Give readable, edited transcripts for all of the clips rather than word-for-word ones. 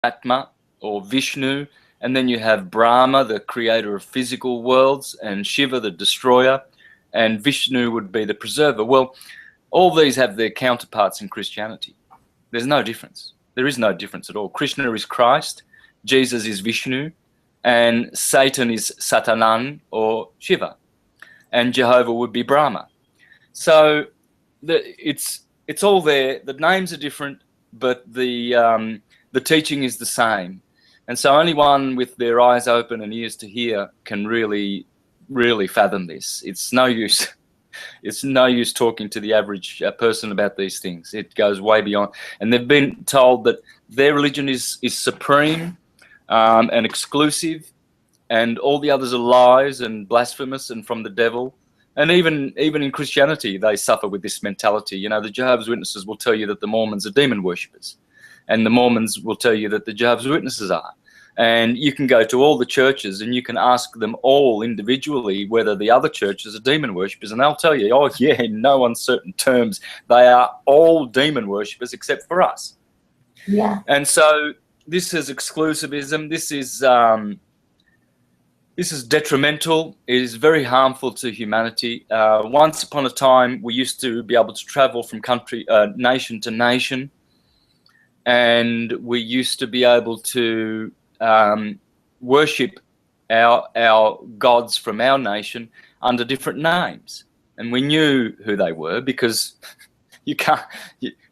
Atma or Vishnu, and then you have Brahma, the creator of physical worlds, and Shiva, the destroyer, and Vishnu would be the preserver. Well, all these have their counterparts in Christianity. There's no difference. There is no difference at all. Krishna is Christ, Jesus is Vishnu, and Satan is Satanan or Shiva, and Jehovah would be Brahma. So it's all there. The names are different, but the teaching is the same. And so anyone with their eyes open and ears to hear can really, really fathom this. It's no use. It's no use talking to the average person about these things. It goes way beyond. And they've been told that their religion is supreme and exclusive, and all the others are lies and blasphemous and from the devil. And even in Christianity, they suffer with this mentality. You know, the Jehovah's Witnesses will tell you that the Mormons are demon worshippers, and the Mormons will tell you that the Jehovah's Witnesses are. And you can go to all the churches and you can ask them all individually whether the other churches are demon worshippers, and they'll tell you, oh yeah, in no uncertain terms, they are all demon worshippers except for us. Yeah. And so this is exclusivism. This is detrimental. It is very harmful to humanity. Once upon a time, we used to be able to travel from nation to nation, and we used to be able to worship our gods from our nation under different names, and we knew who they were, because you can't.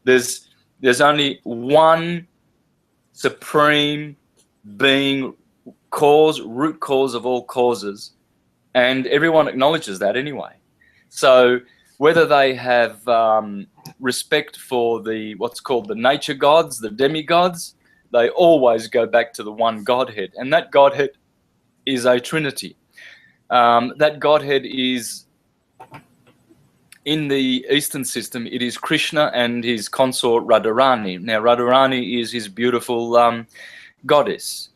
There's only one supreme being, root cause of all causes, and everyone acknowledges that anyway. So whether they have respect for what's called the nature gods, the demigods, they always go back to the one Godhead, and that Godhead is a Trinity. That Godhead is, in the Eastern system, it is Krishna and his consort Radharani. Now, Radharani is his beautiful goddess,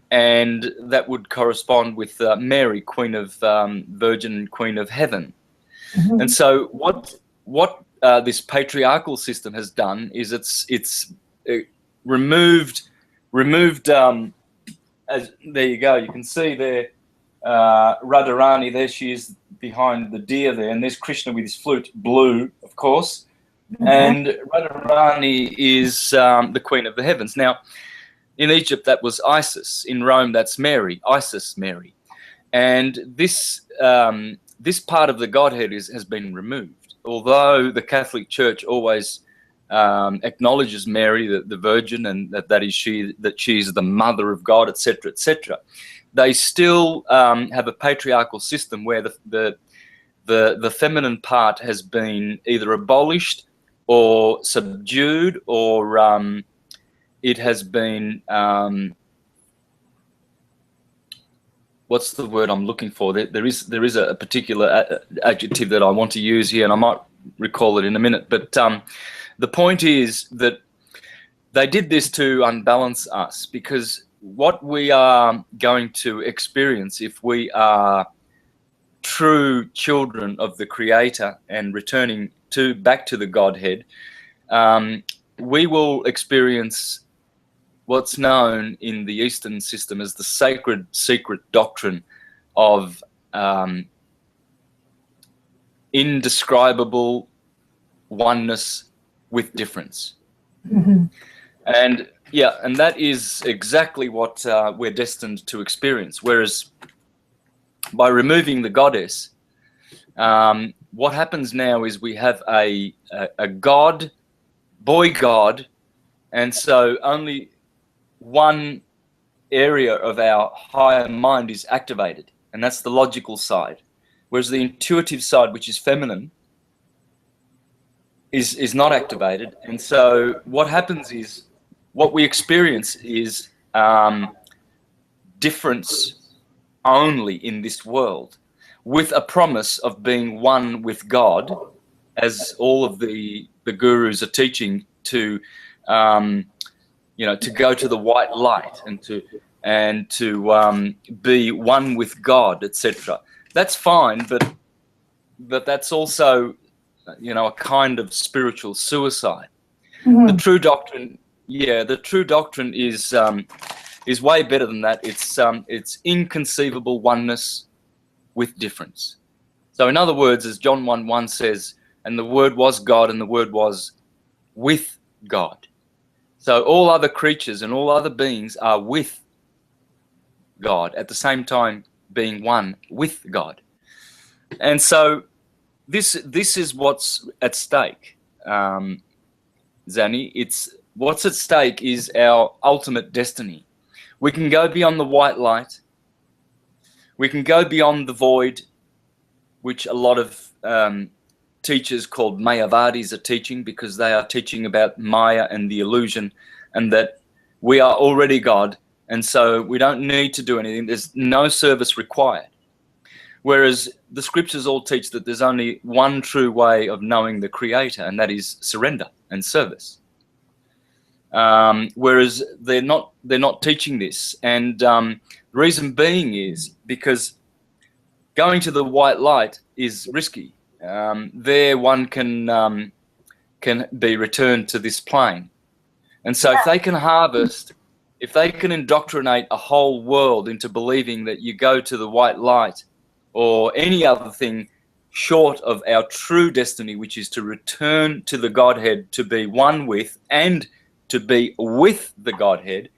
and that would correspond with Mary, Queen of Virgin, Queen of Heaven. Mm-hmm. And so what this patriarchal system has done is it's removed as there you go, you can see there Radharani, there she is behind the deer there, and there's Krishna with his flute, blue of course. Mm-hmm. And Radharani is the Queen of the Heavens. Now in Egypt that was Isis, in Rome that's Mary, Isis Mary, and this part of the Godhead has been removed, although the Catholic Church always acknowledges Mary, the Virgin, and that she's the Mother of God, etc., etc. They still have a patriarchal system where the feminine part has been either abolished or subdued, or it has been what's the word I'm looking for? There is a particular adjective that I want to use here, and I might recall it in a minute. But the point is that they did this to unbalance us, because what we are going to experience if we are true children of the Creator and returning back to the Godhead, we will experience what's known in the Eastern system as the sacred secret doctrine of indescribable oneness with difference. Mm-hmm. And that is exactly what we're destined to experience. Whereas by removing the goddess, what happens now is we have a god, boy god, and so only one area of our higher mind is activated, and that's the logical side, whereas the intuitive side, which is feminine, is not activated. And so what happens is, what we experience is difference only in this world, with a promise of being one with God, as all of the gurus are teaching, to to go to the white light and to be one with God, etc. That's fine, but that's also a kind of spiritual suicide. Mm-hmm. The true doctrine Yeah, the true doctrine is way better than that. It's inconceivable oneness with difference. So in other words, as John 1:1 says, and the Word was God, and the Word was with God. So all other creatures and all other beings are with God at the same time being one with God. And so this is what's at stake, Zanny. It's what's at stake is our ultimate destiny. We can go beyond the white light. We can go beyond the void, which a lot of teachers called Mayavadis are teaching, because they are teaching about Maya and the illusion, and that we are already God, and so we don't need to do anything. There's no service required. Whereas the scriptures all teach that there's only one true way of knowing the Creator, and that is surrender and service. Whereas they're not teaching this, and the reason being is because going to the white light is risky. There one can be returned to this plane. And so if they can harvest, if they can indoctrinate a whole world into believing that you go to the white light or any other thing short of our true destiny, which is to return to the Godhead, to be one with and to be with the Godhead,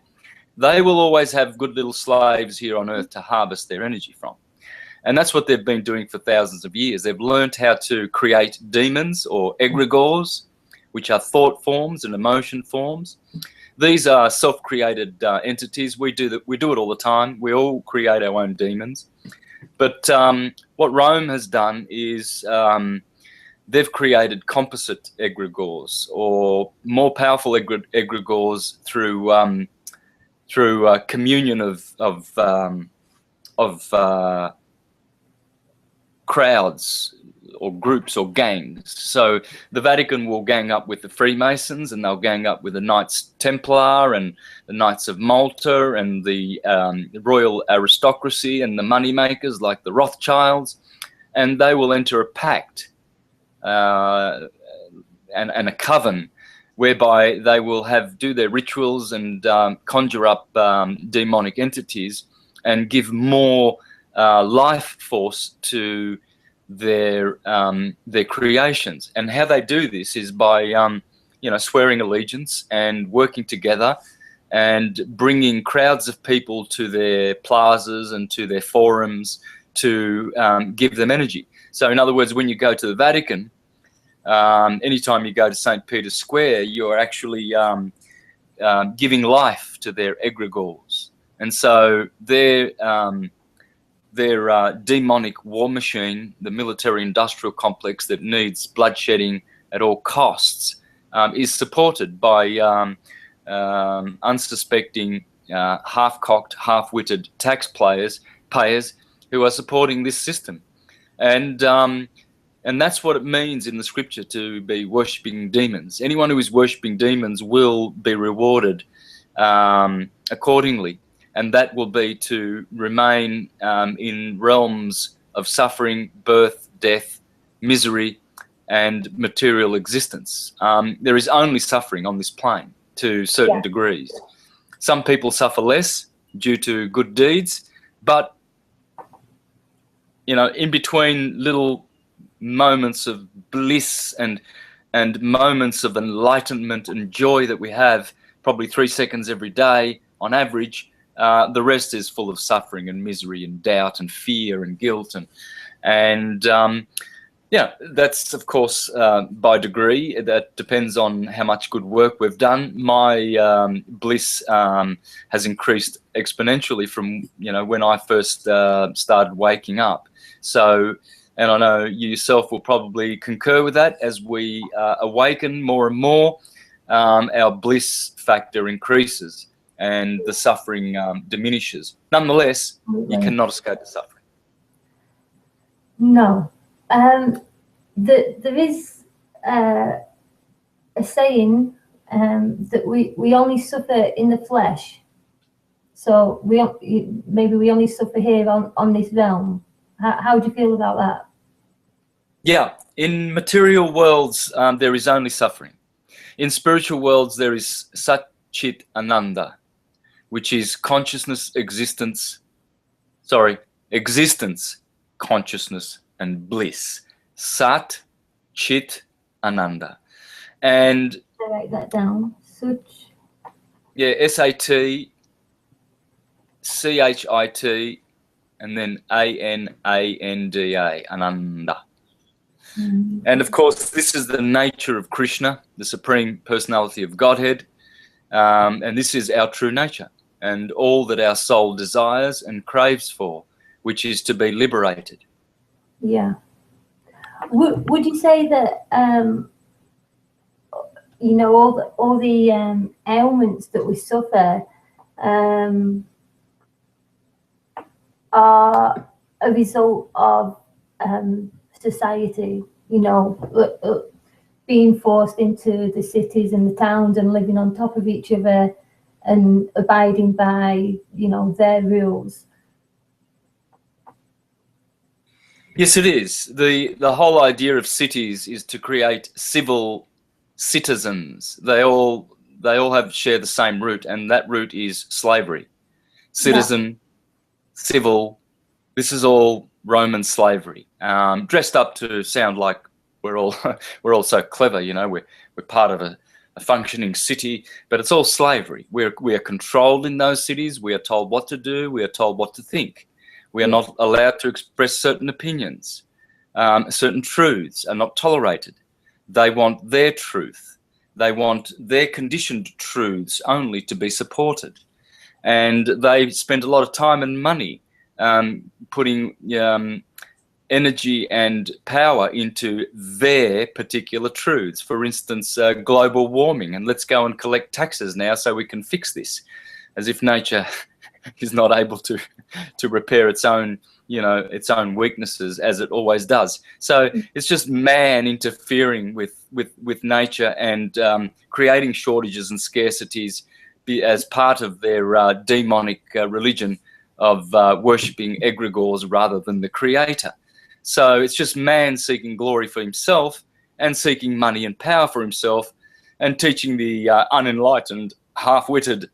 they will always have good little slaves here on earth to harvest their energy from. And that's what they've been doing for thousands of years. They've learned how to create demons or egregores, which are thought forms and emotion forms. These are self-created entities. We do it all the time. We all create our own demons. But what Rome has done is they've created composite egregores, or more powerful egregores through communion of crowds or groups or gangs. So the Vatican will gang up with the Freemasons, and they'll gang up with the Knights Templar and the Knights of Malta and the royal aristocracy and the moneymakers like the Rothschilds, and they will enter a pact and a coven whereby they will do their rituals and conjure up demonic entities and give more life force to their creations. And how they do this is by swearing allegiance and working together and bringing crowds of people to their plazas and to their forums to give them energy. So in other words, when you go to the Vatican, anytime you go to St. Peter's Square, you're actually giving life to their egregores. And so their demonic war machine, the military-industrial complex that needs bloodshedding at all costs, is supported by unsuspecting, half-cocked, half-witted taxpayers who are supporting this system. And that's what it means in the scripture to be worshipping demons. Anyone who is worshipping demons will be rewarded accordingly. And that will be to remain in realms of suffering, birth, death, misery, and material existence. There is only suffering on this plane to certain degrees. Some people suffer less due to good deeds, but in between little moments of bliss and moments of enlightenment and joy that we have, probably 3 seconds every day on average, the rest is full of suffering and misery and doubt and fear and guilt and that's of course by degree. That depends on how much good work we've done. My bliss has increased exponentially from when I first started waking up. So, and I know you yourself will probably concur with that. As we awaken more and more, our bliss factor increases and the suffering diminishes. Nonetheless, you cannot escape the suffering. No. There is a saying that we only suffer in the flesh. So maybe we only suffer here on this realm. How do you feel about that? Yeah, in material worlds, there is only suffering. In spiritual worlds, there is Chit, Ananda, which is consciousness, existence, consciousness, and bliss. Sat, Chit, Ananda. And I write that down. Such. yeah, S-A-T, C-H-I-T, and then A-N-A-N-D-A, Ananda. And of course, this is the nature of Krishna, the Supreme Personality of Godhead. And this is our true nature and all that our soul desires and craves for, which is to be liberated. Yeah. Would you say that, you know, all the ailments that we suffer are a result of society, you know, being forced into the cities and the towns and living on top of each other and abiding by, you know, their rules? Yes, it is. The whole idea of cities is to create civil citizens. They all share the same root, and that root is slavery. Citizen, civil. This is all Roman slavery, dressed up to sound like we're all so clever. You know, we're part of a functioning city, but it's all slavery. We are controlled in those cities. We are told what to do. We are told what to think. We are not allowed to express certain opinions. Certain truths are not tolerated. They want their truth. They want their conditioned truths only to be supported. And they spend a lot of time and money putting energy and power into their particular truths. For instance, global warming, and let's go and collect taxes now so we can fix this, as if nature is not able to repair its own, you know, its own weaknesses, as it always does. So it's just man interfering with nature and creating shortages and scarcities as part of their demonic religion of worshipping egregores rather than the creator. So it's just man seeking glory for himself and seeking money and power for himself, and teaching the unenlightened, half-witted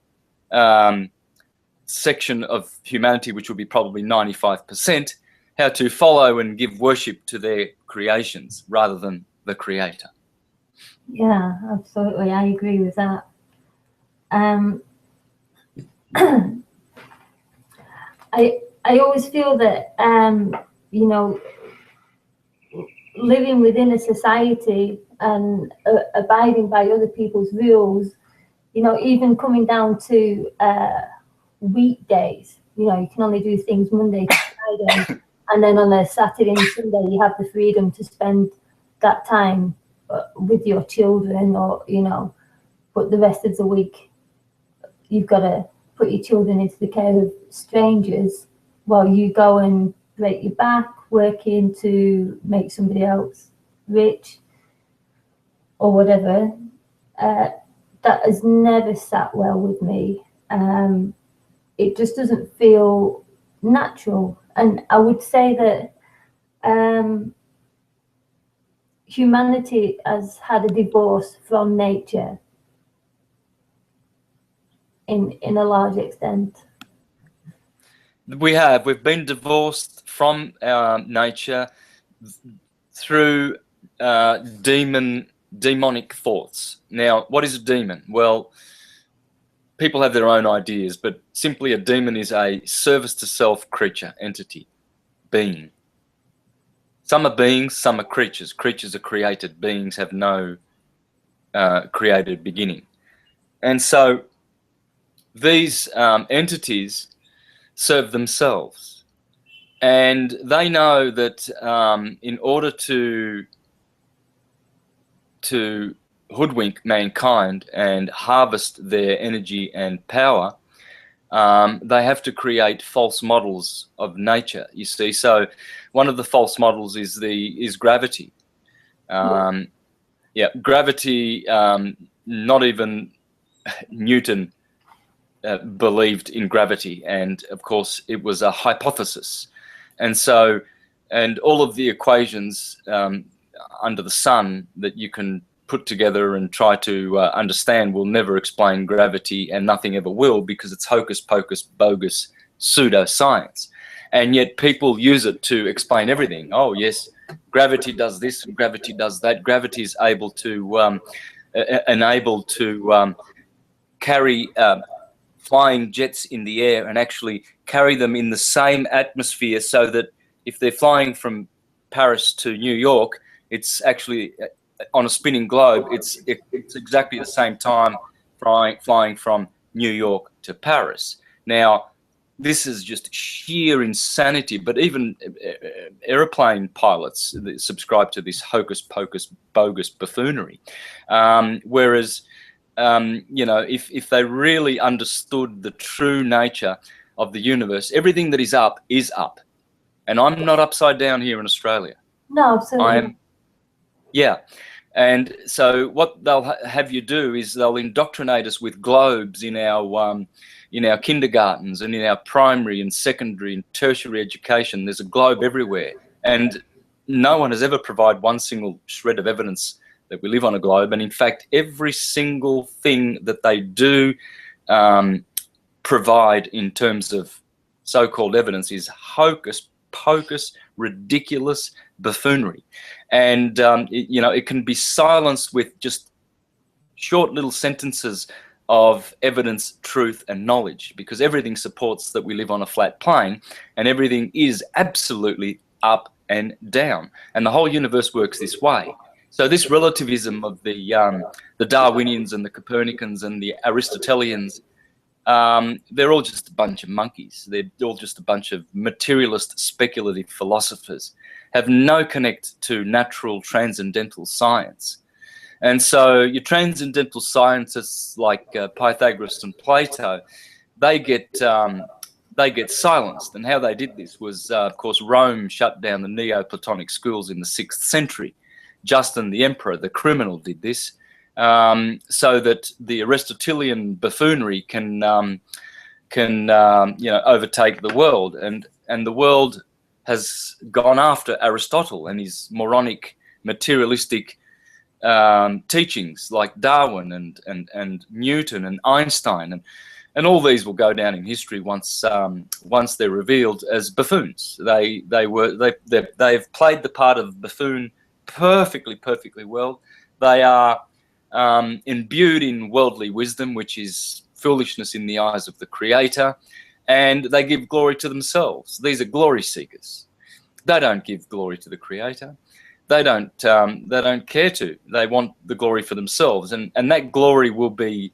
section of humanity, which will be probably 95%, how to follow and give worship to their creations rather than the creator. Yeah, absolutely. I agree with that. I always feel that, you know, living within a society and abiding by other people's rules, you know, even coming down to weekdays, you know, you can only do things Monday to Friday, and then on a Saturday and Sunday you have the freedom to spend that time with your children, or, you know, but the rest of the week you've got to put your children into the care of strangers while you go and break your back working to make somebody else rich or whatever. That has never sat well with me. It just doesn't feel natural. And I would say that humanity has had a divorce from nature in a large extent. We've been divorced from our nature through demonic thoughts. Now, what is a demon? Well, people have their own ideas, but simply a demon is a service to self creature, entity, being. Some are beings, some are creatures. Creatures are created. Beings have no created beginning. And so these entities serve themselves. And they know that in order to hoodwink mankind and harvest their energy and power, they have to create false models of nature, you see. So one of the false models is gravity. Gravity, not even Newton believed in gravity, and of course it was a hypothesis. And so, and all of the equations under the sun that you can put together and try to understand will never explain gravity, and nothing ever will, because it's hocus pocus bogus pseudoscience. And yet people use it to explain everything. Oh yes, gravity does this and gravity does that. Gravity is able to carry flying jets in the air and actually carry them in the same atmosphere, so that if they're flying from Paris to New York, it's actually on a spinning globe. It's exactly the same time flying from New York to Paris. Now, this is just sheer insanity, but even airplane pilots subscribe to this hocus pocus bogus buffoonery. Whereas, you know, if they really understood the true nature of the universe, everything that is up is up. And I'm not upside down here in Australia. No, absolutely. Yeah. And so what they'll have you do is they'll indoctrinate us with globes in our kindergartens and in our primary and secondary and tertiary education. There's a globe everywhere. And no one has ever provided one single shred of evidence that we live on a globe. And in fact, every single thing that they do provide in terms of so-called evidence is hocus pocus, ridiculous buffoonery. And you know, it can be silenced with just short little sentences of evidence, truth, and knowledge, because everything supports that we live on a flat plane, and everything is absolutely up and down, and the whole universe works this way. So this relativism of the Darwinians and the Copernicans and the Aristotelians, they're all just a bunch of monkeys. They're all just a bunch of materialist, speculative philosophers, have no connect to natural transcendental science. And so your transcendental scientists like Pythagoras and Plato, they get silenced. And how they did this was, of course, Rome shut down the Neoplatonic schools in the 6th century. Justin the Emperor, the criminal, did this, so that the Aristotelian buffoonery can you know, overtake the world. And the world has gone after Aristotle and his moronic, materialistic teachings like Darwin and Newton and Einstein, and all these will go down in history once they're revealed as buffoons. They've played the part of buffoon perfectly well. They are imbued in worldly wisdom, which is foolishness in the eyes of the Creator, and they give glory to themselves. These are glory seekers. They don't give glory to the Creator. They don't care to. They want the glory for themselves, and that glory will be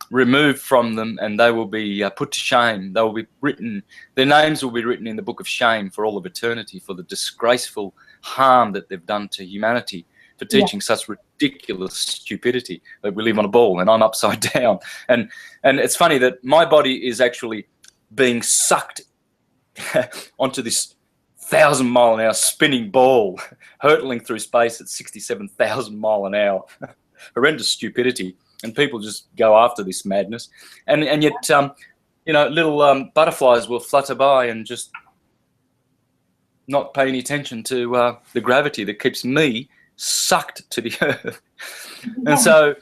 removed from them, and they will be put to shame. They will be written. Their names will be written in the book of shame for all of eternity for the disgraceful harm that they've done to humanity, for teaching such ridiculous stupidity that we live on a ball and I'm upside down. And it's funny that my body is actually being sucked onto this 1,000-mile-an-hour spinning ball hurtling through space at 67,000 miles an hour. Horrendous stupidity, and people just go after this madness. And yet, you know, little butterflies will flutter by and just not pay any attention to the gravity that keeps me sucked to the earth. And so,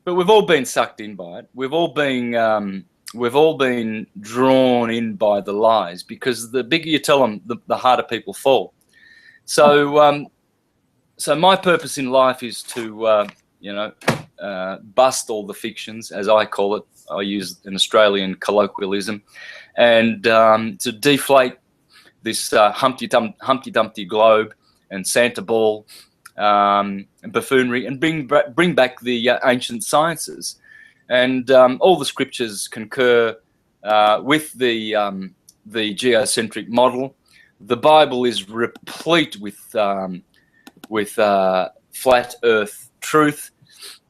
but we've all been sucked in by it. We've all been drawn in by the lies, because the bigger you tell them, the harder people fall. So, so my purpose in life is to, you know, bust all the fictions, as I call it. I use an Australian colloquialism, and to deflate this Humpty Dumpty globe and Santa ball and buffoonery, and bring back the ancient sciences. And all the scriptures concur with the geocentric model. The Bible is replete with flat Earth truth.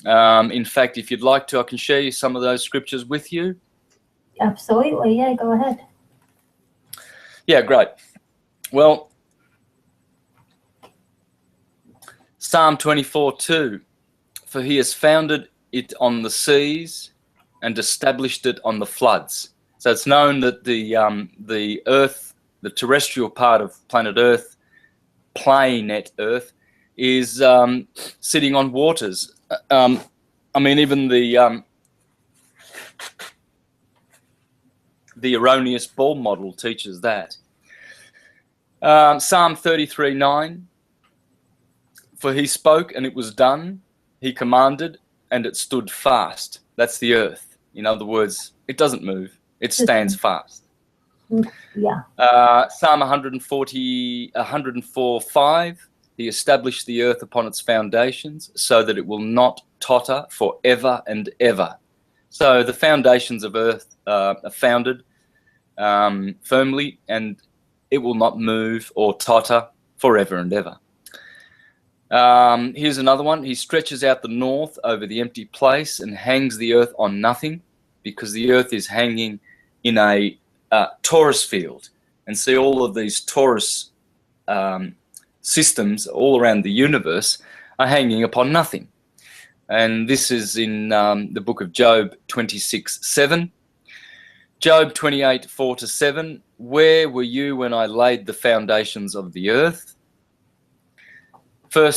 In fact, if you'd like to, I can share you some of those scriptures with you. Absolutely, yeah, go ahead. Yeah, great. Well, Psalm 24:2, for he has founded it on the seas and established it on the floods. So it's known that the Earth, the terrestrial part of planet Earth, planet Earth, is sitting on waters. I mean, even the erroneous ball model teaches that. Psalm 33:9, for he spoke and it was done, he commanded and it stood fast. That's the earth. In other words, it doesn't move, it stands fast. Yeah. Psalm 104:5, he established the earth upon its foundations so that it will not totter forever and ever. So the foundations of earth are founded firmly, and it will not move or totter forever and ever. Here's another one. He stretches out the north over the empty place and hangs the earth on nothing, because the earth is hanging in a torus field. And see, all of these torus systems all around the universe are hanging upon nothing. And this is in the book of Job 26:7. Job 28:4-7. Where were you when I laid the foundations of the earth? 1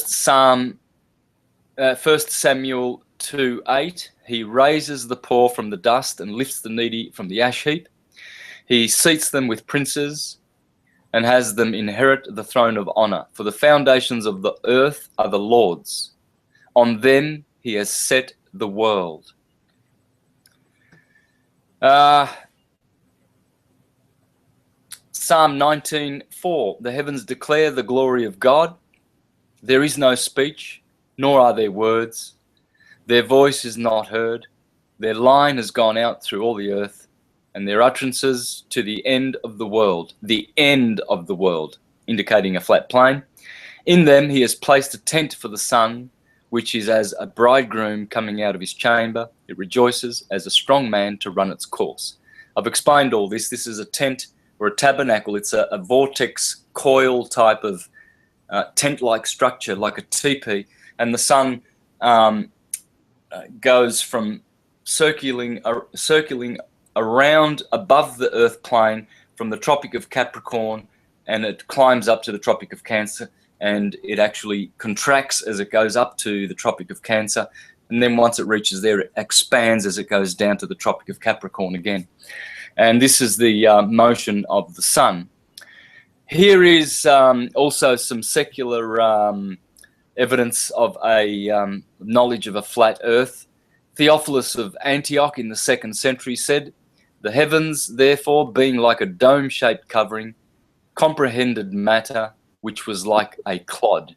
Samuel 2:8. He raises the poor from the dust and lifts the needy from the ash heap. He seats them with princes and has them inherit the throne of honor. For the foundations of the earth are the Lord's. On them he has set the world. Psalm 19:4. The heavens declare the glory of God. There is no speech, nor are there words. Their voice is not heard. Their line has gone out through all the earth, and their utterances to the end of the world. The end of the world, indicating a flat plane. In them he has placed a tent for the sun, which is as a bridegroom coming out of his chamber. It rejoices as a strong man to run its course. I've explained all this. This is a tent or a tabernacle. It's a vortex coil type of tent-like structure, like a teepee, and the sun goes from circling around above the earth plane from the Tropic of Capricorn, and it climbs up to the Tropic of Cancer, and it actually contracts as it goes up to the Tropic of Cancer, and then once it reaches there, it expands as it goes down to the Tropic of Capricorn again. And this is the motion of the sun. Here is also some secular evidence of a knowledge of a flat earth. Theophilus of Antioch in the 2nd century said, the heavens, therefore, being like a dome-shaped covering, comprehended matter, which was like a clod.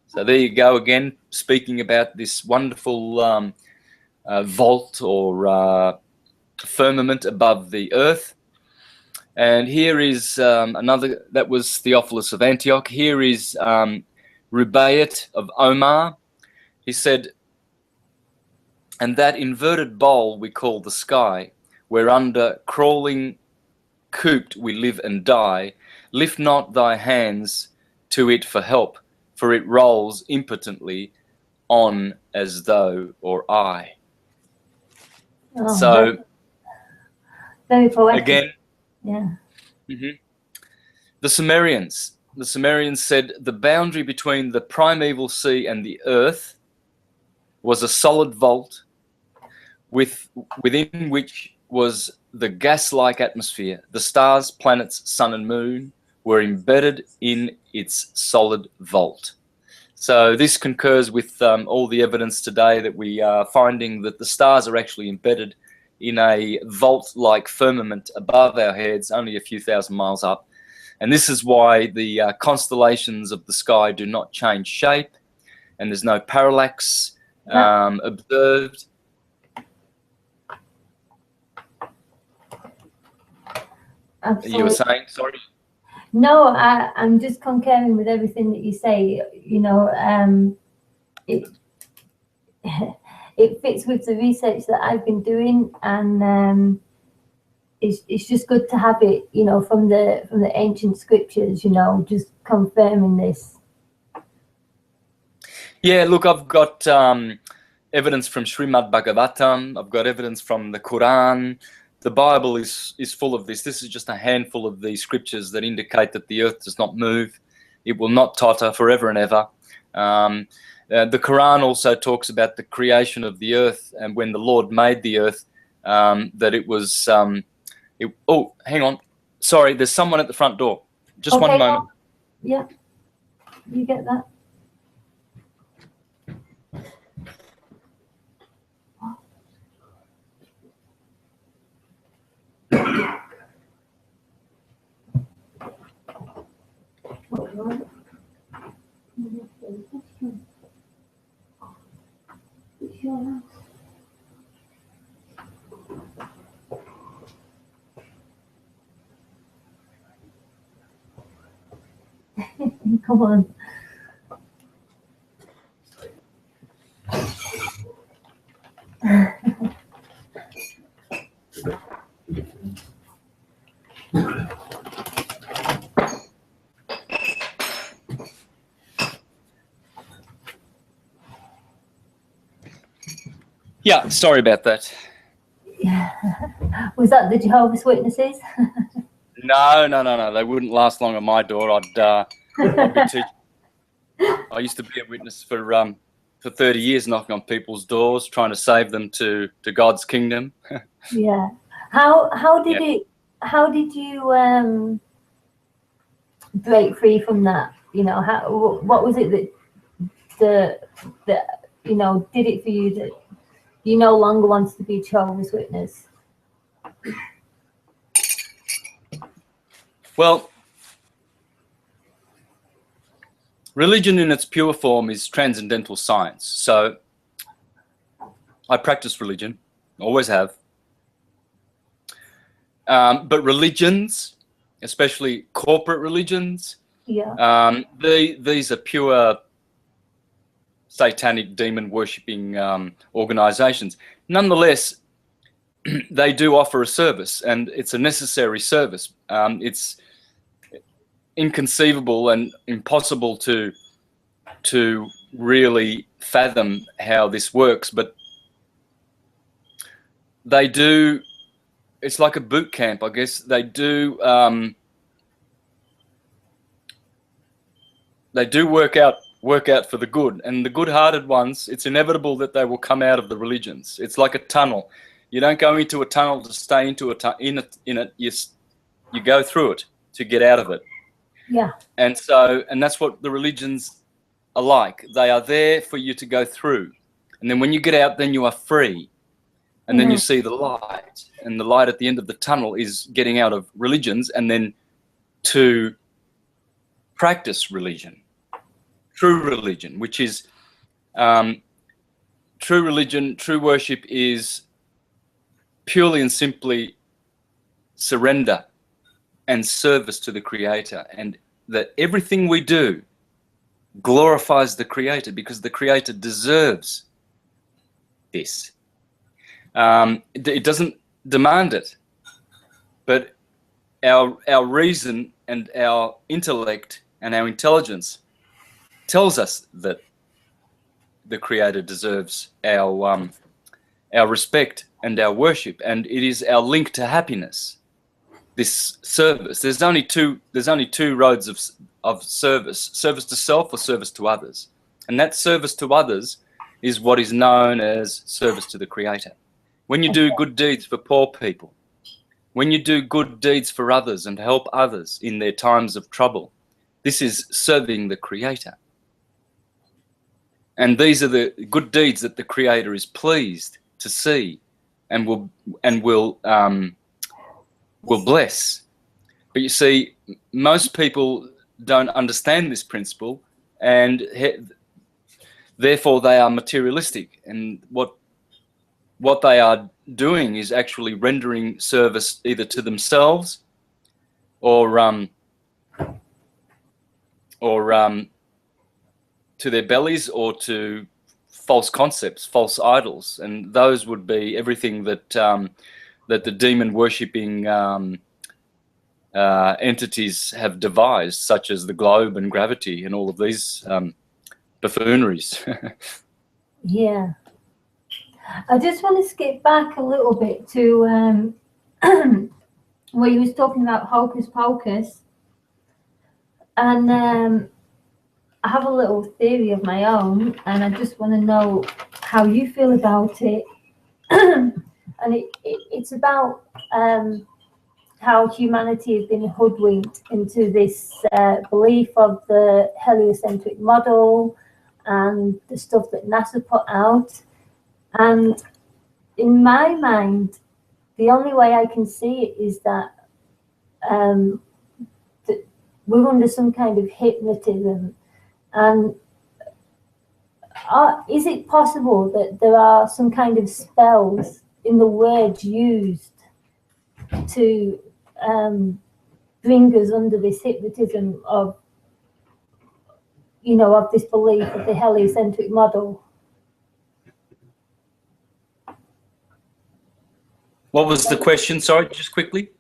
So there you go again, speaking about this wonderful vault or firmament above the earth. And here is another, that was Theophilus of Antioch. Here is Rubaiyat of Omar. He said, and that inverted bowl we call the sky, where under crawling cooped we live and die, lift not thy hands to it for help, for it rolls impotently on as though or I. Oh, So very poetic. Again, Yeah. The Sumerians said the boundary between the primeval sea and the earth was a solid vault within which was the gas-like atmosphere. The stars, planets, sun and moon were embedded in its solid vault. So this concurs with all the evidence today that we are finding that the stars are actually embedded in a vault-like firmament above our heads, only a few thousand miles up. And this is why the constellations of the sky do not change shape, and there's no parallax observed. Absolutely. You were saying, sorry? No, I'm just concurring with everything that you say. You know, it fits with the research that I've been doing, and it's just good to have it, you know, from the ancient scriptures, you know, just confirming this. Yeah, look, I've got evidence from Srimad Bhagavatam. I've got evidence from the Quran. The Bible is full of this. This is just a handful of these scriptures that indicate that the earth does not move. It will not totter forever and ever. The Quran also talks about the creation of the earth, and when the Lord made the earth, that it was. Oh, hang on. Sorry, there's someone at the front door. Just Okay, one moment. Yeah, you get that. Come on. Yeah, sorry about that. Was that the Jehovah's Witnesses? No. They wouldn't last long at my door. I'd be teaching. I used to be a witness for 30 years, knocking on people's doors, trying to save them to God's kingdom. Yeah. How did Yeah. it? How did you break free from that? You know, what was it that you know did it for you that you no longer wanted to be a Jehovah's Witness? Well, religion in its pure form is transcendental science. So I practice religion, always have. But religions, especially corporate religions, Yeah. these are pure satanic demon worshipping organizations. Nonetheless, they do offer a service, and it's a necessary service. It's inconceivable and impossible to really fathom how this works, but they do. It's like a boot camp, I guess. They do work out for the good, and the good-hearted ones. It's inevitable that they will come out of the religions. It's like a tunnel. You don't go into a tunnel to stay into in it. You go through it to get out of it. Yeah. And that's what the religions are like. They are there for you to go through, and then when you get out, then you are free. And then you see the light, and the light at the end of the tunnel is getting out of religions and then to practice religion, true religion, which is true religion, true worship is purely and simply surrender and service to the Creator, and that everything we do glorifies the Creator because the Creator deserves this. It doesn't demand it, but our reason and our intellect and our intelligence tells us that the Creator deserves our respect and our worship, and it is our link to happiness. This service. There's only two roads of service: service to self or service to others, and that service to others is what is known as service to the Creator. When you do good deeds for poor people, when you do good deeds for others and help others in their times of trouble, this is serving the Creator. And these are the good deeds that the Creator is pleased to see and will bless. But you see, most people don't understand this principle, and therefore they are materialistic, and what they are doing is actually rendering service either to themselves or to their bellies, or to false concepts, false idols, and those would be everything that that the demon worshipping entities have devised, such as the globe and gravity and all of these buffooneries. Yeah. I just want to skip back a little bit to where you was talking about hocus pocus, and I have a little theory of my own, and I just want to know how you feel about it. And it's about how humanity has been hoodwinked into this belief of the heliocentric model and the stuff that NASA put out. And in my mind, the only way I can see it is that we're under some kind of hypnotism. And is it possible that there are some kind of spells in the words used to bring us under this hypnotism of, of this belief of the heliocentric model? What was the question? Sorry, just quickly.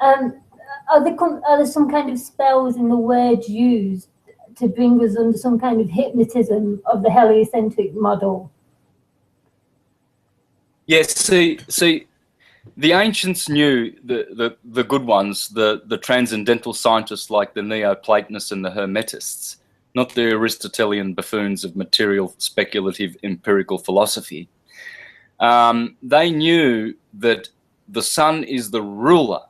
Are there some kind of spells in the words used to bring us under some kind of hypnotism of the heliocentric model? Yes, see, the ancients knew, the good ones, the transcendental scientists like the Neoplatonists and the Hermetists, not the Aristotelian buffoons of material, speculative, empirical philosophy. They knew that the sun is the ruler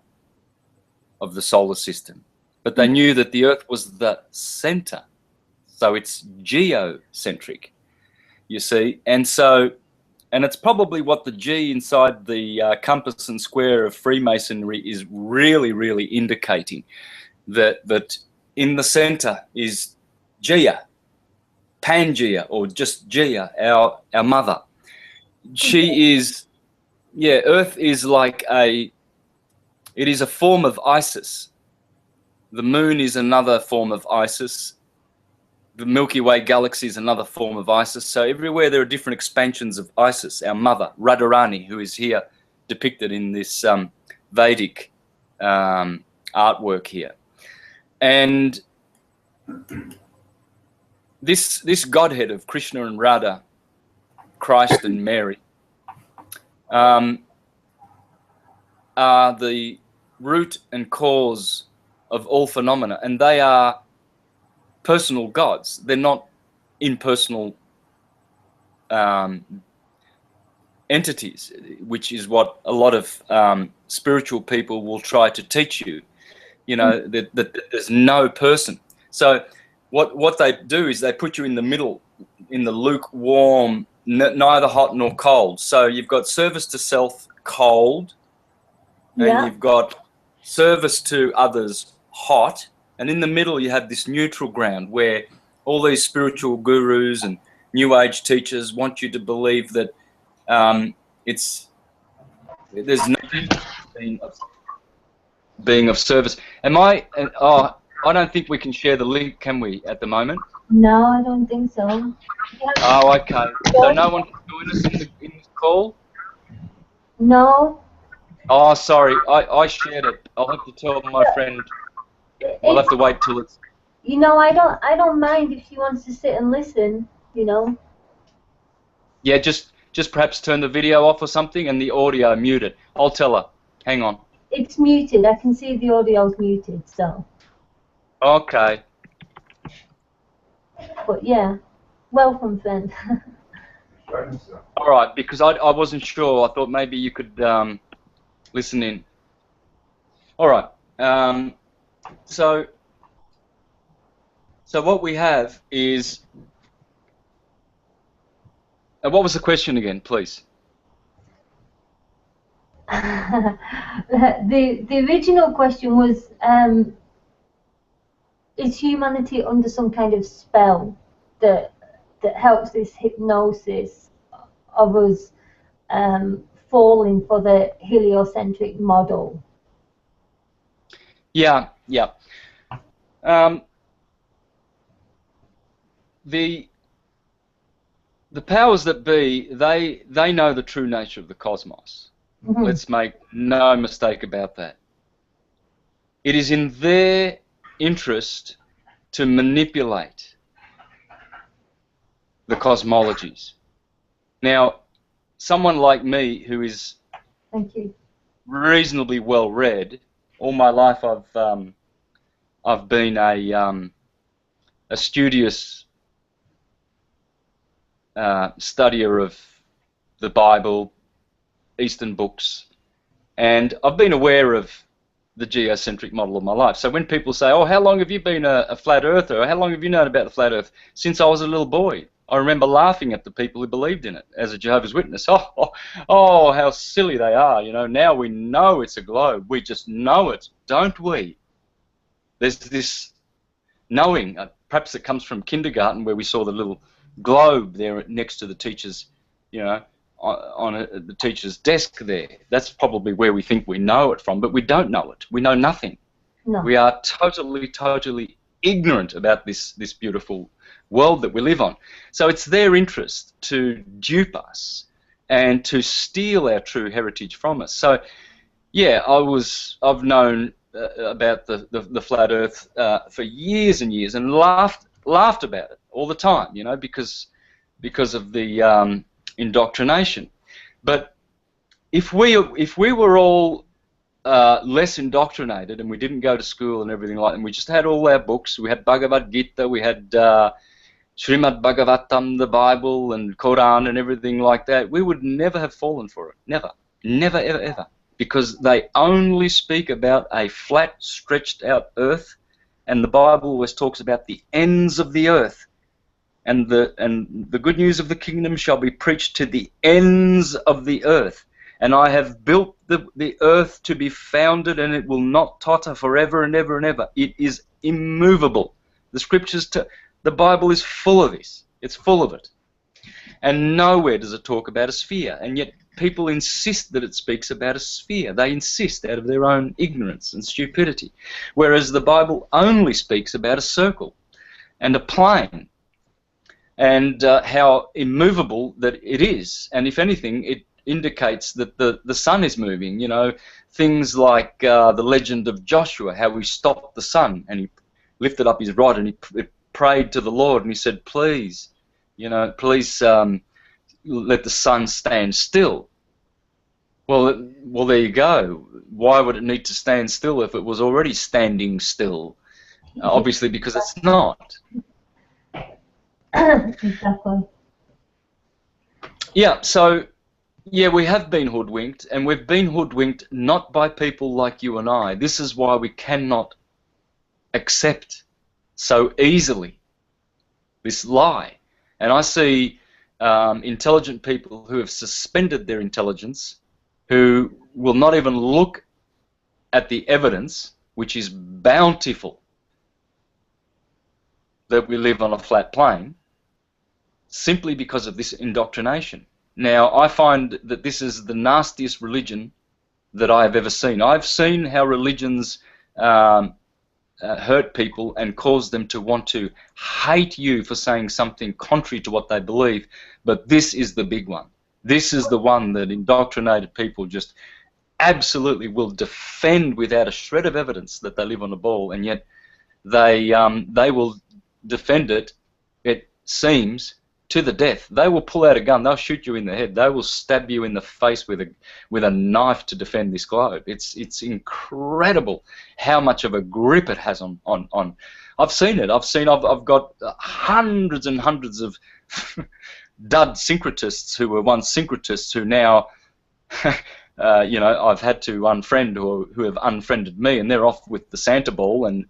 of the solar system, but they knew that the Earth was the center, so it's geocentric, you see. And it's probably what the G inside the compass and square of Freemasonry is really, really indicating, that in the center is Gaia, Pangea, or just Gaia, our mother. She is, yeah, Earth is like it is a form of Isis. The moon is another form of Isis. The Milky Way galaxy is another form of Isis. So everywhere there are different expansions of Isis, our mother, Radharani, who is here depicted in this Vedic artwork here. And this Godhead of Krishna and Radha, Christ and Mary, are the root and cause of all phenomena, and they are personal gods. They're not impersonal entities, which is what a lot of spiritual people will try to teach you, that there's no person. So what they do is they put you in the middle, in the lukewarm, neither hot nor cold. So you've got service to self, cold, and you've got service to others, hot, and in the middle you have this neutral ground where all these spiritual gurus and new age teachers want you to believe that there's nothing being of service. I don't think we can share the link, can we, at the moment? No, I don't think so. Oh, okay. So no one can join us in this call? No. Oh, sorry. I shared it. I'll have to tell my friend. We'll have to wait till it's... I don't mind if she wants to sit and listen, Yeah, just perhaps turn the video off or something and the audio muted. I'll tell her. Hang on. It's muted. I can see the audio's muted, so. Okay. But yeah, welcome, friend. All right, because I wasn't sure. I thought maybe you could listen in. All right. So what we have is... what was the question again, please? The original question was, is humanity under some kind of spell that helps this hypnosis of us falling for the heliocentric model? Yeah. The powers that be, they know the true nature of the cosmos. Mm-hmm. Let's make no mistake about that. It is in their interest to manipulate the cosmologies. Now, someone like me who is reasonably well read, all my life I've been a a studious studier of the Bible, Eastern books, and I've been aware of the geocentric model of my life. So when people say, oh, how long have you been a flat earther, or how long have you known about the flat earth? Since I was a little boy. I remember laughing at the people who believed in it as a Jehovah's Witness. Oh, how silly they are. You know, now we know it's a globe. We just know it, don't we? There's this knowing, perhaps it comes from kindergarten, where we saw the little globe there next to the teacher's, you know, on the teacher's desk there. That's probably where we think we know it from, but we don't know it. We know nothing. No. We are totally ignorant about this beautiful world that we live on. So it's their interest to dupe us and to steal our true heritage from us. So yeah, I've known about the flat earth for years and years, and laughed about it all the time, you know, because of the indoctrination. But if we were all less indoctrinated, and we didn't go to school and everything like that, and we just had all our books, we had Bhagavad Gita, we had Srimad Bhagavatam, the Bible, and Quran and everything like that, we would never have fallen for it. Never, ever. Because they only speak about a flat, stretched out earth, and the Bible always talks about the ends of the earth. And the good news of the kingdom shall be preached to the ends of the earth. And I have built the earth to be founded, and it will not totter forever and ever and ever. It is immovable. The scriptures, the Bible is full of this. It's full of it. And nowhere does it talk about a sphere. And yet people insist that it speaks about a sphere. They insist out of their own ignorance and stupidity. Whereas the Bible only speaks about a circle and a plane, and how immovable that it is. And if anything, it indicates that the sun is moving. You know, things like the legend of Joshua, how he stopped the sun and he lifted up his rod and he prayed to the Lord and he said, please, you know, please let the sun stand still. Well, there you go. Why would it need to stand still if it was already standing still? Obviously because it's not. Exactly. Yeah, so yeah, we have been hoodwinked, and we've been hoodwinked not by people like you and I. This is why we cannot accept so easily this lie. And I see intelligent people who have suspended their intelligence, who will not even look at the evidence, which is bountiful, that we live on a flat plane, simply because of this indoctrination. Now, I find that this is the nastiest religion that I have ever seen. I've seen how religions hurt people and cause them to want to hate you for saying something contrary to what they believe, but this is the big one. This is the one that indoctrinated people just absolutely will defend without a shred of evidence that they live on a ball, and yet they will defend it, it seems, to the death. They will pull out a gun, they'll shoot you in the head, they will stab you in the face with a knife to defend this globe. It's incredible how much of a grip it has on I've seen it. I've got hundreds and hundreds of dud syncretists who were once syncretists who now you know, I've had to unfriend, who have unfriended me, and they're off with the Santa ball and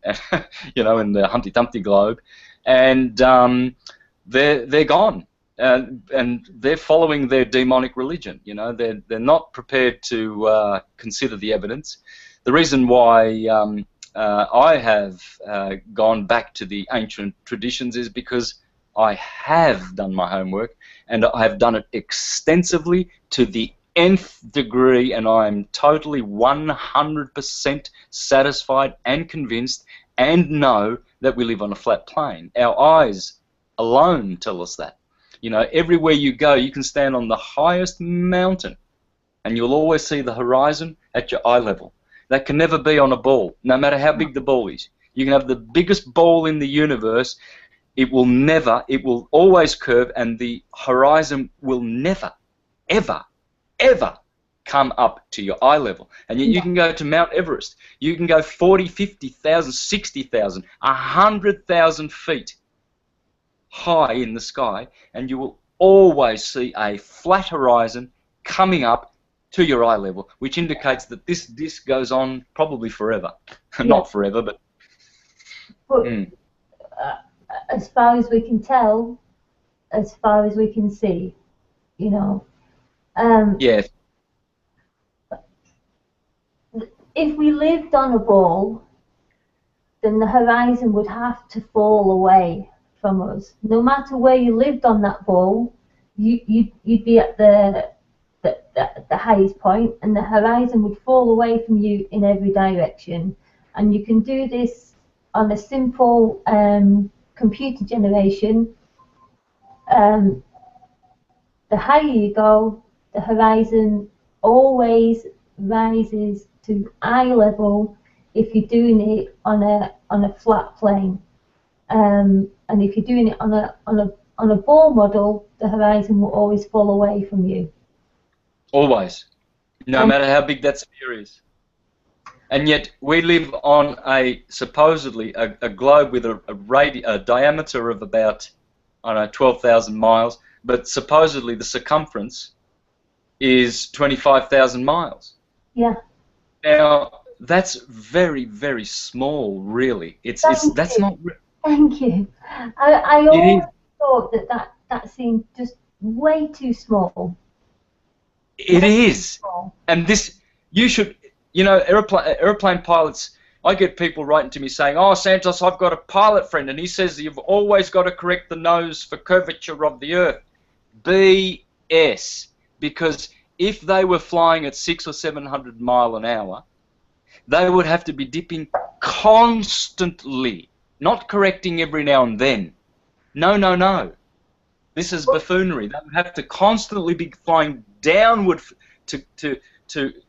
you know, in the Humpty Dumpty globe, and they're gone, and they're following their demonic religion. You know, they're not prepared to consider the evidence. The reason why I have gone back to the ancient traditions is because I have done my homework, and I have done it extensively to the nth degree, and I'm totally 100% satisfied and convinced and know that we live on a flat plane. Our eyes alone tell us that. You know, everywhere you go, you can stand on the highest mountain and you'll always see the horizon at your eye level. That can never be on a ball, no matter how big the ball is. You can have the biggest ball in the universe, it will always curve, and the horizon will never, ever come up to your eye level. And yet you can go to Mount Everest, you can go 40, 50,000, 60,000, 100,000 feet, high in the sky, and you will always see a flat horizon coming up to your eye level, which indicates that this disk goes on probably forever. Yeah. Not forever, but as far as we can tell, as far as we can see, you know. Yeah. If we lived on a ball, then the horizon would have to fall away from us. No matter where you lived on that ball, you'd be at the highest point, and the horizon would fall away from you in every direction. And you can do this on a simple computer generation. The higher you go, the horizon always rises to eye level if you're doing it on a flat plane. And if you're doing it on a ball model, the horizon will always fall away from you. Always. No matter how big that sphere is. And yet we live on supposedly a globe with a diameter of about, I don't know, 12,000 miles, but supposedly the circumference is 25,000 miles. Yeah. Now, that's very, very small, really. That's not. Thank you. I always thought that seemed just way too small. It is. And this, you should, airplane pilots, I get people writing to me saying, "Oh, Santos, I've got a pilot friend, and he says you've always got to correct the nose for curvature of the Earth." BS. Because if they were flying at 600 or 700 miles an hour, they would have to be dipping constantly, not correcting every now and then. No, no, no. This is buffoonery. They would have to constantly be flying downward to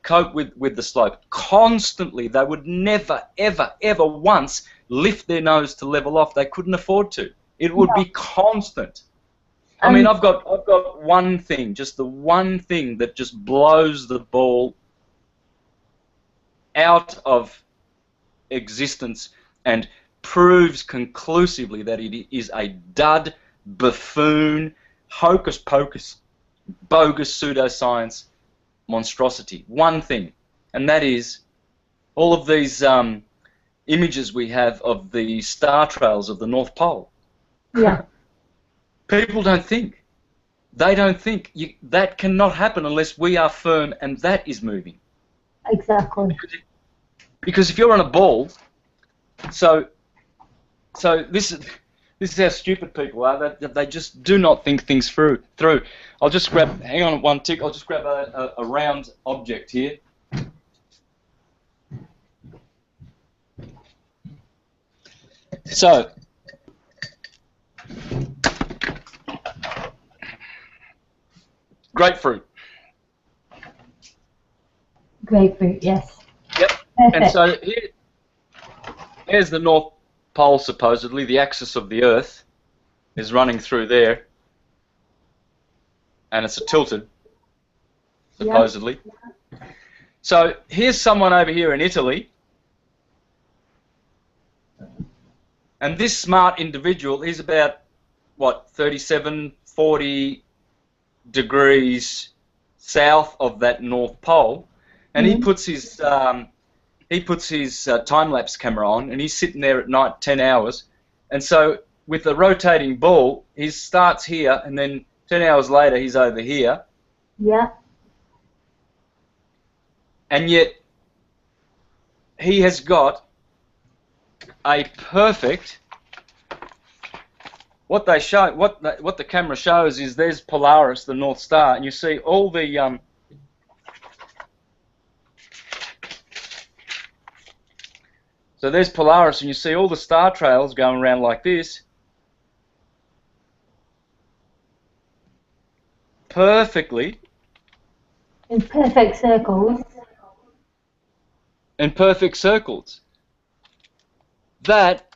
cope with the slope. Constantly. They would never, ever, ever once lift their nose to level off. They couldn't afford to. It would be constant. I mean, I've got one thing, just the one thing that just blows the ball out of existence and proves conclusively that it is a dud, buffoon, hocus pocus, bogus pseudoscience monstrosity. One thing, and that is all of these images we have of the star trails of the North Pole. Yeah. People don't think. They don't think. That cannot happen unless we are firm and that is moving. Exactly. Because if you're on a ball, so this is how stupid people are. They just do not think things through. I'll just grab. Hang on one tick. I'll just grab a round object here. So. Grapefruit. Grapefruit, yes. Yep. Perfect. And so here's the North Pole, supposedly. The axis of the Earth is running through there. And it's tilted, supposedly. Yep. So here's someone over here in Italy. And this smart individual, he's about, what, 37, 40 degrees south of that North Pole, and he puts his time-lapse camera on, and he's sitting there at night 10 hours, and so with the rotating ball, he starts here, and then 10 hours later he's over here. Yeah. And yet he has got a perfect. What they show, what the camera shows is there's Polaris, the North Star, and you see all the so there's Polaris, and you see all the star trails going around like this, perfectly. In perfect circles. In perfect circles. That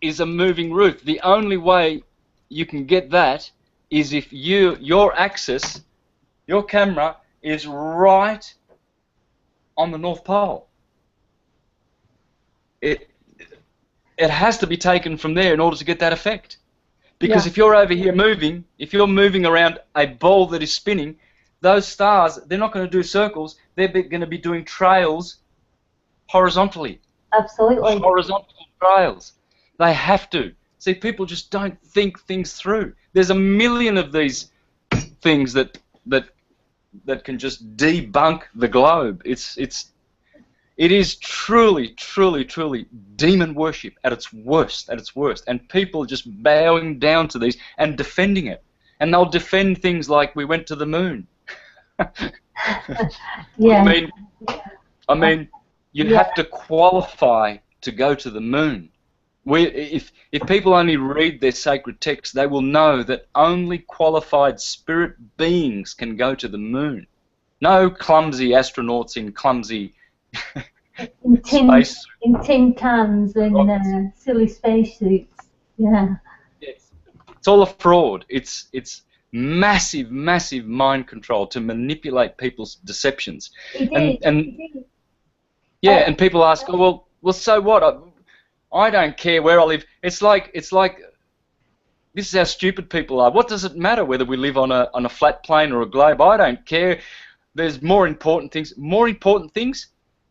is a moving roof. The only way you can get that is if your axis, your camera, is right on the North Pole. It has to be taken from there in order to get that effect. Because Yeah. if you're over here moving, if you're moving around a ball that is spinning, those stars, they're not going to do circles. They're going to be doing trails horizontally. Absolutely. Horizontal trails. They have to. See, people just don't think things through. There's a million of these things that can just debunk the globe. It is truly demon worship at its worst, and people just bowing down to these and defending it. And they'll defend things like we went to the moon. Yeah. I mean, you have to qualify to go to the moon. If people only read their sacred texts, they will know that only qualified spirit beings can go to the moon. No clumsy astronauts in clumsy space. In tin cans and silly spacesuits. Yeah. Yes. It's all a fraud. It's massive mind control to manipulate people's deceptions. And people ask, oh, well, so what? I don't care where I live. It's like this is how stupid people are. What does it matter whether we live on a flat plane or a globe? I don't care. There's more important things. More important things?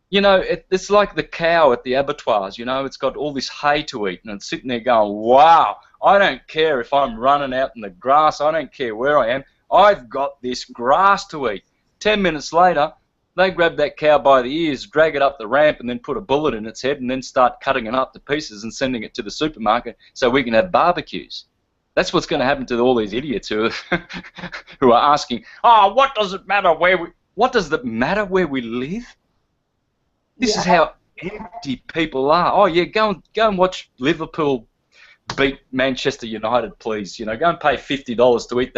You know, it's like the cow at the abattoirs. You know, it's got all this hay to eat, and it's sitting there going, wow, I don't care if I'm running out in the grass. I don't care where I am. I've got this grass to eat. 10 minutes later, they grab that cow by the ears, drag it up the ramp, and then put a bullet in its head, and then start cutting it up to pieces and sending it to the supermarket so we can have barbecues. That's what's going to happen to all these idiots who are asking, oh, what does it matter where we live? This is how empty people are. Oh yeah, go and watch Liverpool beat Manchester United, please. You know, go and pay $50 to eat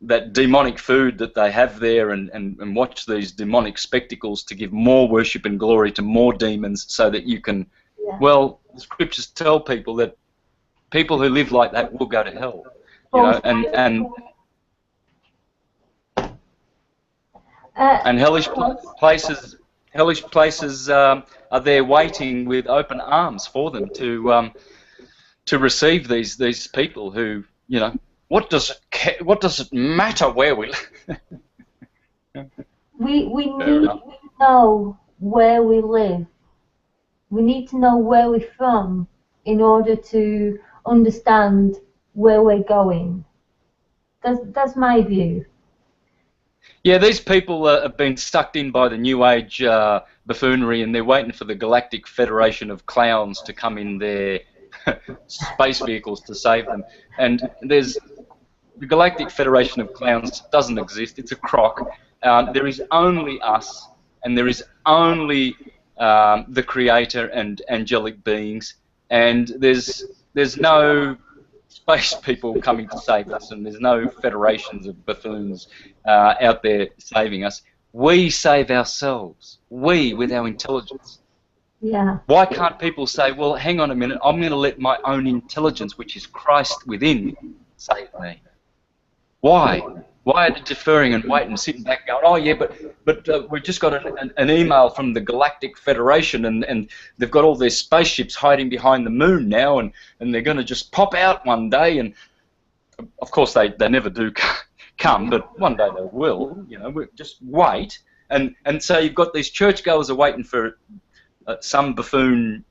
that demonic food that they have there, and watch these demonic spectacles to give more worship and glory to more demons, so that you can. Yeah. Well, the scriptures tell people that people who live like that will go to hell. You know, and hellish places are there waiting with open arms for them to receive these people who, you know, what does it matter where we live? we need to know where we live. We need to know where we're from in order to understand where we're going. That's my view. Yeah, these people have been sucked in by the New Age buffoonery, and they're waiting for the Galactic Federation of Clowns to come in their space vehicles to save them. And the Galactic Federation of Clowns doesn't exist. It's a crock. There is only us, and there is only the Creator and angelic beings, and there's no space people coming to save us, and there's no federations of buffoons out there saving us. We save ourselves. We, with our intelligence. Yeah. Why can't people say, well, hang on a minute, I'm going to let my own intelligence, which is Christ within, save me? Why? Why are they deferring and waiting, sitting back going, oh yeah, but we've just got an email from the Galactic Federation, and they've got all their spaceships hiding behind the moon now, and they're going to just pop out one day, and of course they never do come, but one day they will, you know, just wait. And so you've got these churchgoers are waiting for some buffoon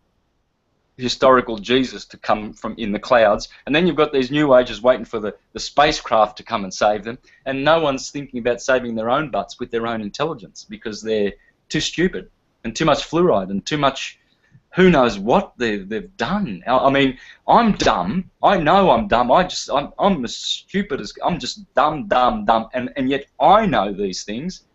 historical Jesus to come from in the clouds, and then you've got these New Agers waiting for the spacecraft to come and save them, and no one's thinking about saving their own butts with their own intelligence because they're too stupid and too much fluoride and too much who knows what they've done. I mean, I'm dumb. I know I'm dumb. I'm as stupid as I'm just dumb, and yet I know these things.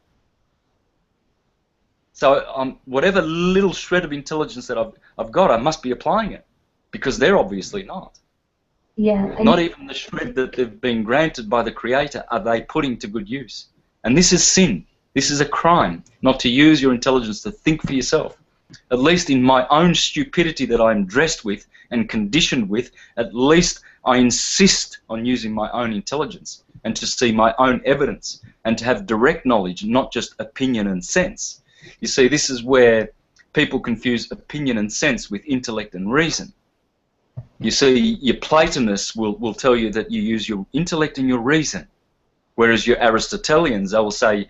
So whatever little shred of intelligence that I've got, I must be applying it, because they're obviously not. Yeah. Not even the shred that they've been granted by the Creator are they putting to good use. And this is sin. This is a crime, not to use your intelligence to think for yourself. At least in my own stupidity that I'm dressed with and conditioned with, at least I insist on using my own intelligence and to see my own evidence and to have direct knowledge, not just opinion and sense. You see, this is where people confuse opinion and sense with intellect and reason. You see, your Platonists will tell you that you use your intellect and your reason, whereas your Aristotelians, they will say,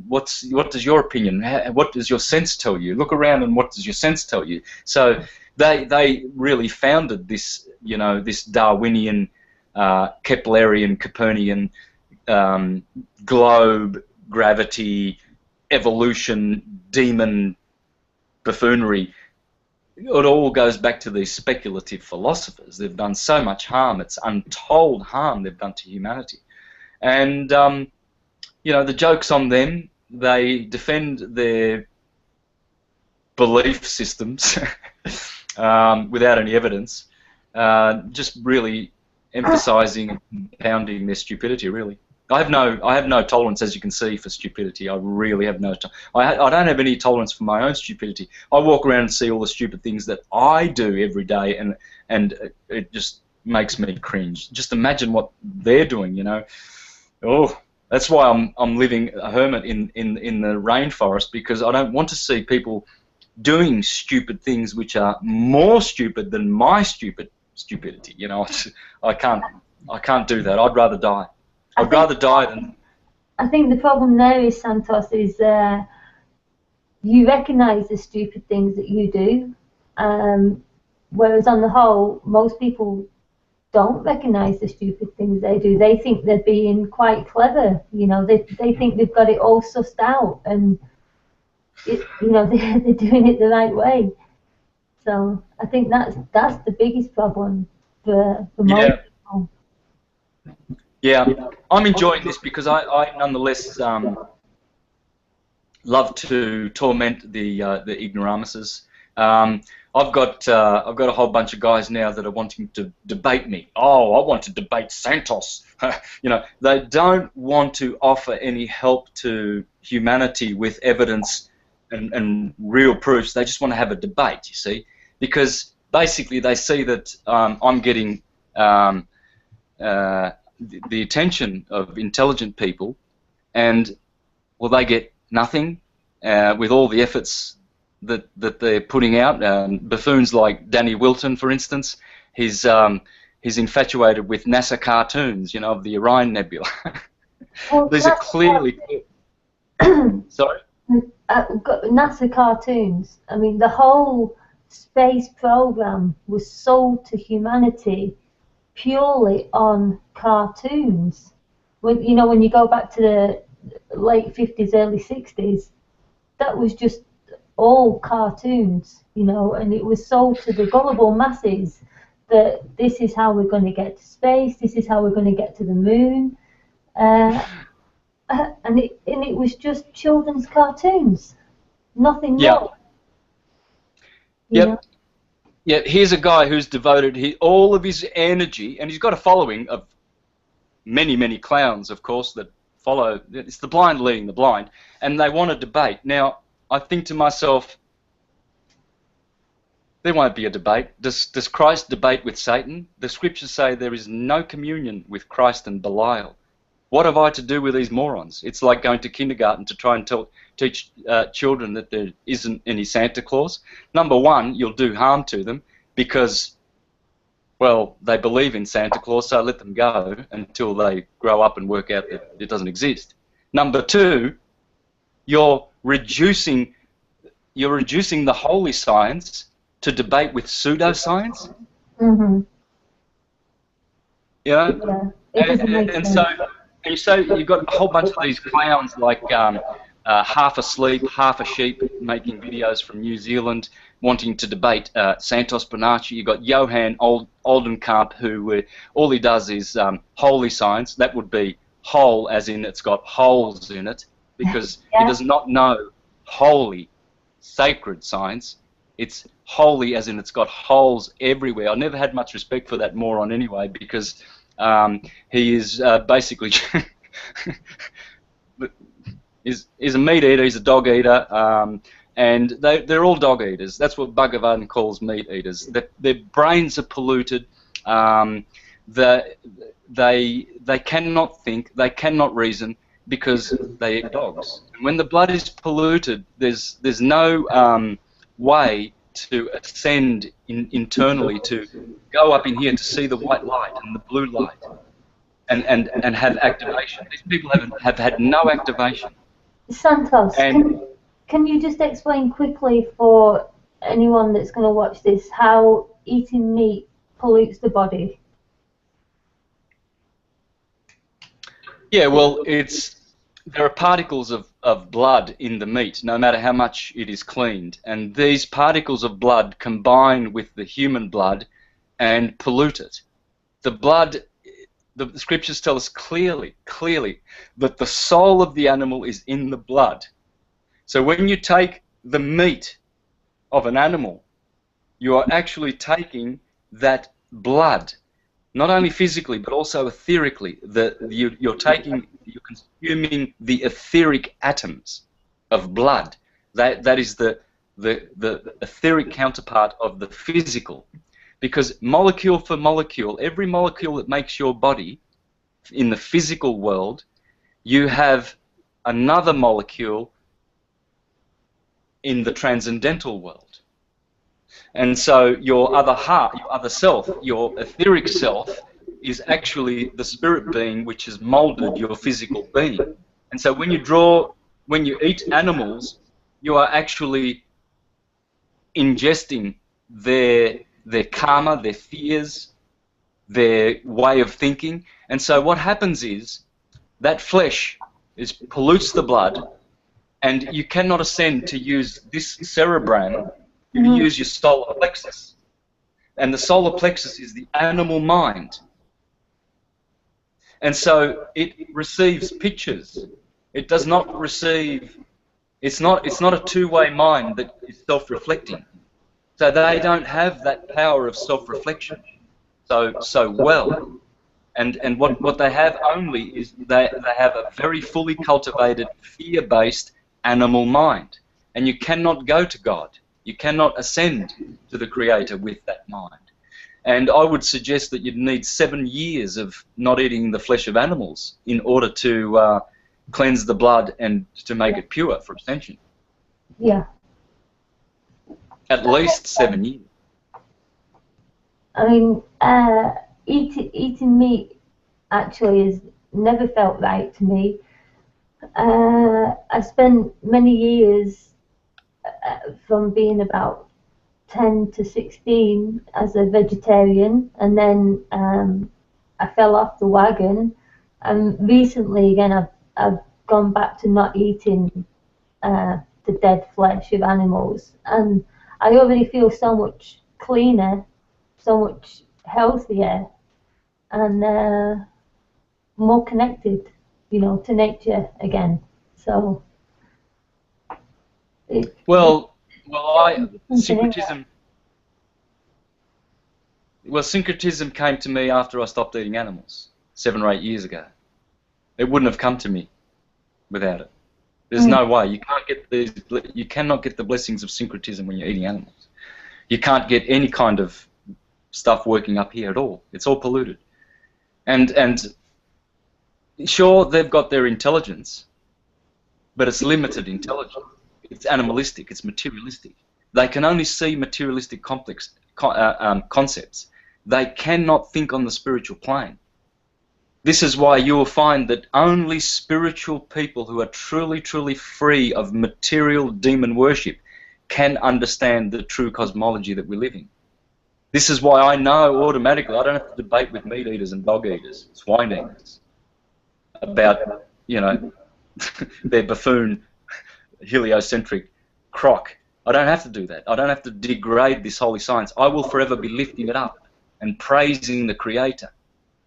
what does your opinion, what does your sense tell you? Look around and what does your sense tell you? So they really founded this, you know, this Darwinian, Keplerian, Copernican, globe, gravity, evolution, demon buffoonery. It all goes back to these speculative philosophers. They've done so much harm. It's untold harm they've done to humanity. And, you know, the joke's on them. They defend their belief systems without any evidence, just really emphasizing and compounding their stupidity, really. I have no tolerance, as you can see, for stupidity. I really have no. I don't have any tolerance for my own stupidity. I walk around and see all the stupid things that I do every day, and it just makes me cringe. Just imagine what they're doing, you know. Oh, that's why I'm living a hermit in the rainforest, because I don't want to see people doing stupid things which are more stupid than my stupidity. You know, I can't do that. I'd rather die. I'd rather die than... I think the problem there is, Santos, is you recognise the stupid things that you do, whereas on the whole, most people don't recognise the stupid things they do. They think they're being quite clever, you know, they think they've got it all sussed out, and you know, they're doing it the right way. So I think that's the biggest problem for most people. Yeah, I'm enjoying this because I nonetheless love to torment the ignoramuses. I've got a whole bunch of guys now that are wanting to debate me. Oh, I want to debate Santos. You know, they don't want to offer any help to humanity with evidence and real proofs. They just want to have a debate, you see, because basically they see that I'm getting the attention of intelligent people, and well, they get nothing with all the efforts that they're putting out. Buffoons like Danny Wilton, for instance, he's infatuated with NASA cartoons, you know, of the Orion Nebula. Well, these are clearly... Sorry? NASA cartoons. I mean, the whole space program was sold to humanity purely on cartoons. When you go back to the late 50s, early 60s, that was just all cartoons, you know, and it was sold to the gullible masses that this is how we're going to get to space, this is how we're going to get to the moon, and it was just children's cartoons, nothing more. Yep. Know? Yeah, here's a guy who's devoted all of his energy, and he's got a following of many, many clowns, of course, that follow. It's the blind leading the blind, and they want to debate. Now, I think to myself, there won't be a debate. Does Christ debate with Satan? The scriptures say there is no communion with Christ and Belial. What have I to do with these morons? It's like going to kindergarten to try and teach children that there isn't any Santa Claus. Number one, you'll do harm to them because, well, they believe in Santa Claus, so let them go until they grow up and work out that it doesn't exist. Number two, you're reducing the holy science to debate with pseudoscience. Mm-hmm. You know? Yeah, it doesn't make sense. And so you've got a whole bunch of these clowns like half asleep, half a sheep, making videos from New Zealand, wanting to debate Santos Bonacci. You've got Johan Oldenkamp, who all he does is holy science. That would be whole, as in it's got holes in it, because he does not know holy, sacred science. It's holy, as in it's got holes everywhere. I never had much respect for that moron anyway, because he is basically is a meat eater. He's a dog eater, and they're all dog eaters. That's what Bhagavan calls meat eaters. Their brains are polluted. They cannot think. They cannot reason because they eat dogs. And when the blood is polluted, there's no way to ascend internally, to go up in here to see the white light and the blue light, and have activation. These people have had no activation. Santos, And can you just explain quickly for anyone that's going to watch this how eating meat pollutes the body? yeah, well, there are particles of blood in the meat, no matter how much it is cleaned. And these particles of blood combine with the human blood and pollute it. The blood, the scriptures tell us clearly that the soul of the animal is in the blood. So when you take the meat of an animal, you are actually taking that blood, not only physically but also etherically. You're consuming the etheric atoms of blood. That is the etheric counterpart of the physical, because molecule for molecule, every molecule that makes your body in the physical world, you have another molecule in the transcendental world. And so your other heart, your other self, your etheric self, is actually the spirit being which has molded your physical being. And so when you eat animals, you are actually ingesting their karma, their fears, their way of thinking. And so what happens is that flesh pollutes the blood, and you cannot ascend to use this cerebrum. You use your solar plexus. And the solar plexus is the animal mind. And so it receives pictures. It does not receive, it's not a two-way mind that is self-reflecting. So they don't have that power of self-reflection so well. And what they have only is they have a very fully cultivated, fear-based animal mind. And you cannot go to God. You cannot ascend to the Creator with that mind. And I would suggest that you'd need 7 years of not eating the flesh of animals in order to cleanse the blood and to make it pure for ascension. Yeah. At least 7 years. I mean, eating meat actually has never felt right to me. I spent many years from being about 10 to 16 as a vegetarian, and then I fell off the wagon, and recently again I've gone back to not eating the dead flesh of animals, and I already feel so much cleaner, so much healthier, and more connected, to nature again. So syncretism came to me after I stopped eating animals 7 or 8 years ago. It wouldn't have come to me without it. There's no way. You cannot get the blessings of syncretism when you're eating animals. You can't get any kind of stuff working up here at all. It's all polluted. And sure, they've got their intelligence, but it's limited intelligence. It's animalistic. It's materialistic. They can only see materialistic complex concepts. They cannot think on the spiritual plane. This is why you will find that only spiritual people who are truly, truly free of material demon worship can understand the true cosmology that we live in. This is why I know automatically I don't have to debate with meat eaters and dog eaters, swine eaters, about, their buffoon, heliocentric crock. I don't have to do that. I don't have to degrade this holy science. I will forever be lifting it up and praising the Creator.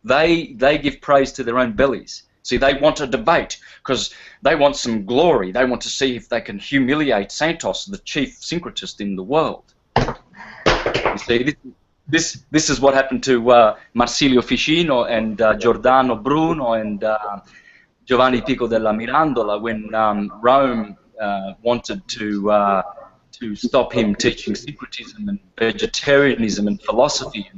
They give praise to their own bellies. See, they want a debate because they want some glory. They want to see if they can humiliate Santos, the chief syncretist in the world. You see, this is what happened to Marsilio Ficino and Giordano Bruno and Giovanni Pico della Mirandola when Rome wanted to stop him teaching syncretism and vegetarianism and philosophy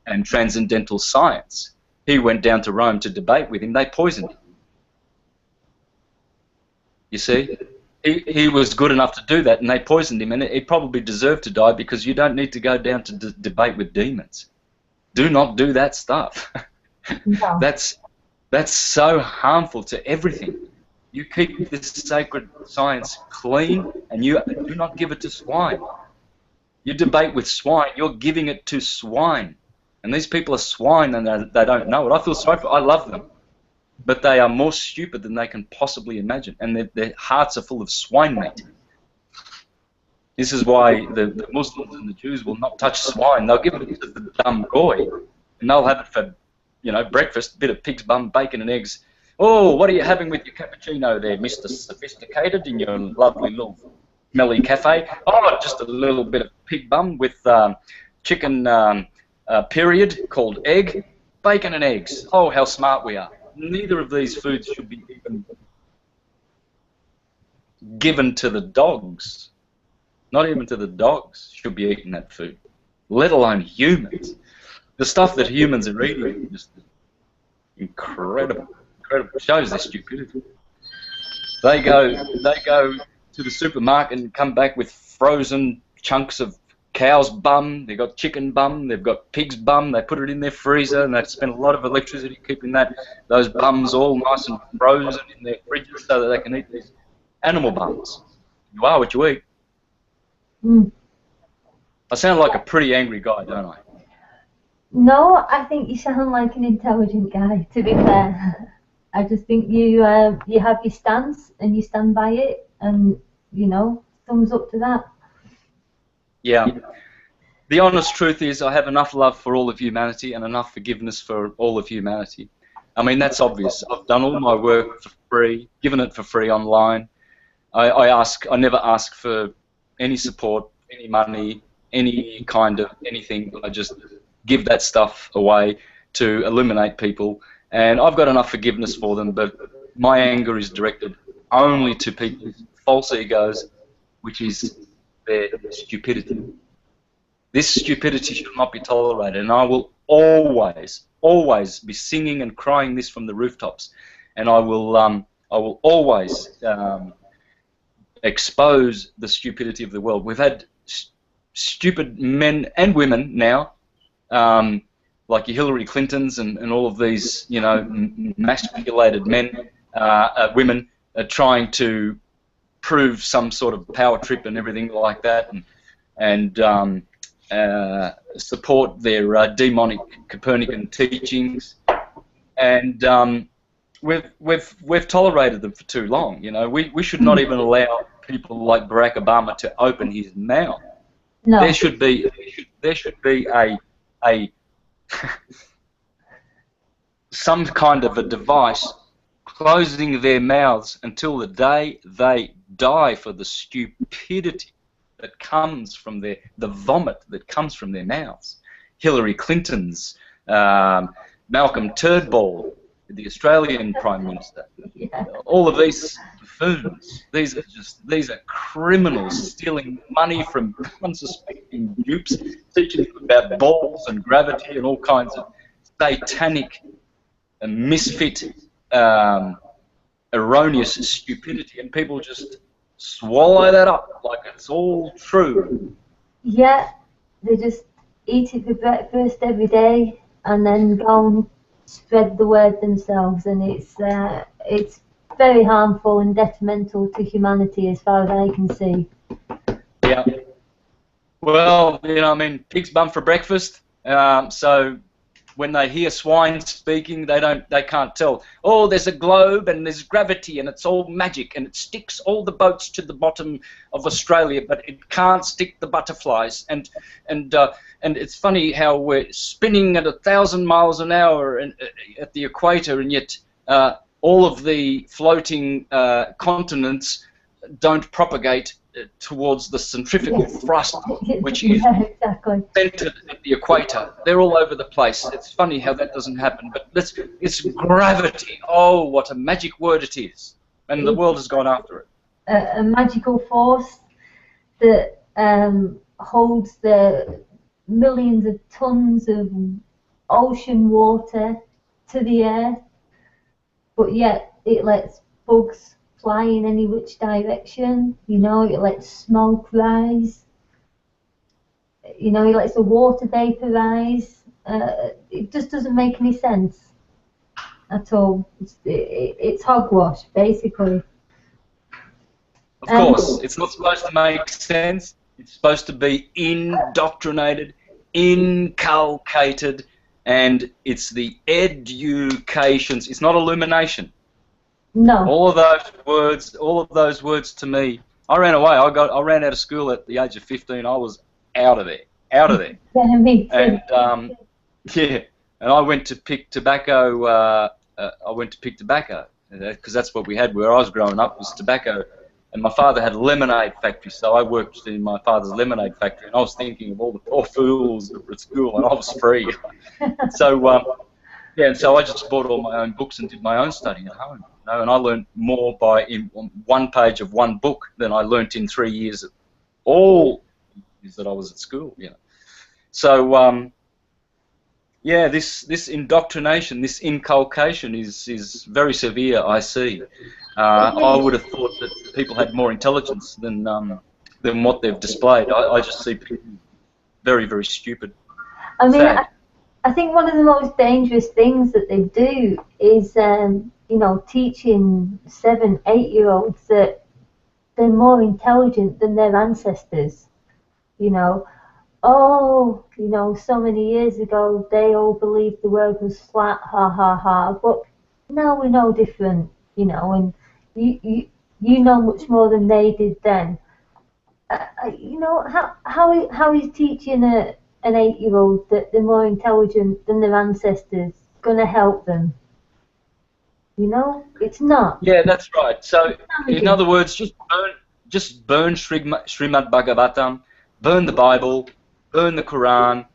and transcendental science. He went down to Rome to debate with him. They poisoned him. You see? he was good enough to do that, and they poisoned him, and he probably deserved to die, because you don't need to go down to debate with demons. Do not do that stuff. No. That's so harmful to everything. You keep this sacred science clean, and you do not give it to swine. You debate with swine, you're giving it to swine. And these people are swine, and they don't know it. I feel sorry for I love them. But they are more stupid than they can possibly imagine, and their hearts are full of swine meat. This is why the Muslims and the Jews will not touch swine. They'll give it to the dumb goy, and they'll have it for, you know, breakfast, a bit of pig's bum, bacon and eggs. Oh, what are you having with your cappuccino there, Mr. Sophisticated, in your lovely little smelly cafe? Oh, just a little bit of pig bum with chicken period called egg, bacon and eggs. Oh, how smart we are. Neither of these foods should be even given to the dogs. Not even to the dogs should be eating that food, let alone humans. The stuff that humans are eating is just incredible. Incredible. Shows their stupidity. They go to the supermarket and come back with frozen chunks of cow's bum, they've got chicken bum, they've got pig's bum, they put it in their freezer, and they spend a lot of electricity keeping those bums all nice and frozen in their fridges so that they can eat these animal bums. You are what you eat. Mm. I sound like a pretty angry guy, don't I? No, I think you sound like an intelligent guy, to be fair. I just think you have your stance, and you stand by it, and, you know, thumbs up to that. Yeah. The honest truth is I have enough love for all of humanity and enough forgiveness for all of humanity. I mean, that's obvious. I've done all my work for free, given it for free online. I never ask for any support, any money, any kind of anything. I just give that stuff away to illuminate people. And I've got enough forgiveness for them, but my anger is directed only to people's false egos, which is their stupidity. This stupidity should not be tolerated, and I will always, always be singing and crying this from the rooftops, and I will always expose the stupidity of the world. We've had stupid men and women now, like your Hillary Clintons and all of these, you know, emasculated men, women, trying to prove some sort of power trip and everything like that, and support their demonic Copernican teachings, and we've tolerated them for too long. You know, we should not even allow people like Barack Obama to open his mouth. No. There should be a some kind of a device closing their mouths until the day they die for the stupidity that comes from the vomit that comes from their mouths. Hillary Clinton's, Malcolm Turnbull, the Australian Prime Minister, all of these buffoons. These are criminals stealing money from unsuspecting dupes, teaching them about balls and gravity and all kinds of satanic and misfit, erroneous stupidity, and people just swallow that up like it's all true. Yeah, they just eat it for breakfast every day and then go and spread the word themselves, and it's very harmful and detrimental to humanity as far as I can see. Yeah. Well, you know, I mean, pig's bum for breakfast. So when they hear swine speaking, they can't tell. Oh, there's a globe and there's gravity and it's all magic and it sticks all the boats to the bottom of Australia, but it can't stick the butterflies. And it's funny how we're spinning at 1,000 miles an hour at the equator, and yet all of the floating continents don't propagate towards the centrifugal thrust, which is centered at the equator. They're all over the place. It's funny how that doesn't happen, but it's gravity. Oh, what a magic word it is. And the world has gone after it. A magical force that holds the millions of tons of ocean water to the earth, but yet it lets bugs fly in any which direction. You know, it lets smoke rise. You know, it lets the water vaporize. It just doesn't make any sense at all. It's hogwash, basically. Of course, it's not supposed to make sense. It's supposed to be indoctrinated, inculcated, and it's the educations. It's not illumination. No. All of those words to me. I ran away. I ran out of school at the age of 15. I was out of there. Yeah, me too. And yeah, and I went to pick tobacco. I went to pick tobacco because that's what we had where I was growing up, was tobacco. And my father had a lemonade factory, so I worked in my father's lemonade factory, and I was thinking of all the poor fools that were at school, and I was free. So yeah, and so I just bought all my own books and did my own study at home. You know, and I learned more in one page of one book than I learnt in 3 years of all years that I was at school. You know, so yeah, this indoctrination, this inculcation is very severe. I see. I would have thought that people had more intelligence than what they've displayed. I just see people very, very stupid. I mean, I think one of the most dangerous things that they do is, you know, teaching 7, 8-year-olds that they're more intelligent than their ancestors. You know, oh, you know, so many years ago they all believed the world was flat, ha ha ha. But now we know different, you know, and you know much more than they did then. You know, how is teaching an 8-year-old that they're more intelligent than their ancestors going to help them? You know, it's not. Yeah, that's right. So, in other words, just burn Srimad Bhagavatam, burn the Bible, burn the Quran,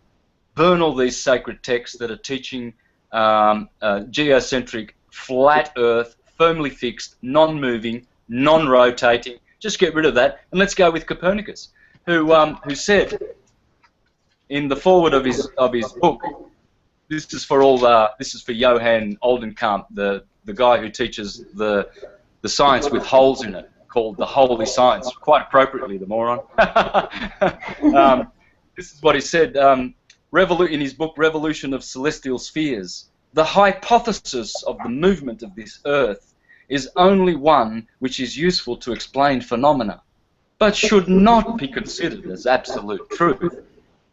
burn all these sacred texts that are teaching geocentric, flat Earth, firmly fixed, non-moving, non-rotating. Just get rid of that, and let's go with Copernicus, who said in the foreword of his book, this is for Johann Oldenkamp, the guy who teaches the science with holes in it, called the Holy Science, quite appropriately, the moron. This is what he said in his book, Revolution of Celestial Spheres. The hypothesis of the movement of this Earth is only one which is useful to explain phenomena, but should not be considered as absolute truth.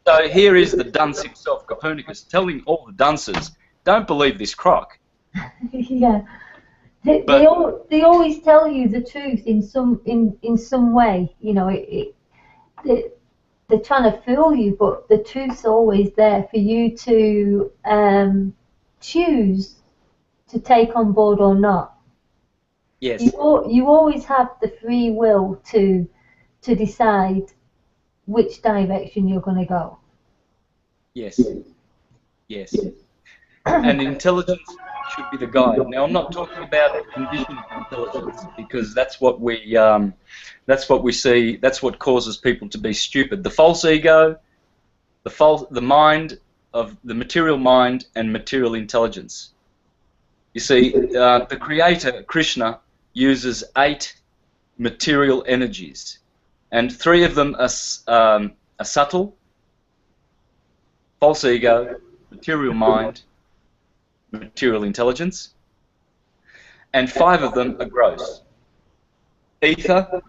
So here is the dunce himself, Copernicus, telling all the dunces, don't believe this crock. Yeah. They always tell you the truth in some way. You know, they're trying to fool you, but the truth's always there for you to choose to take on board or not. Yes. You always have the free will to decide which direction you're going to go. Yes. Yes. And intelligence should be the guide. Now, I'm not talking about conditioned intelligence, because that's what we see. That's what causes people to be stupid. The false ego, the mind of the material mind, and material intelligence. You see, the Creator, Krishna, uses 8 material energies, and 3 of them are subtle, false ego, material mind, material intelligence, and 5 of them are gross: ether,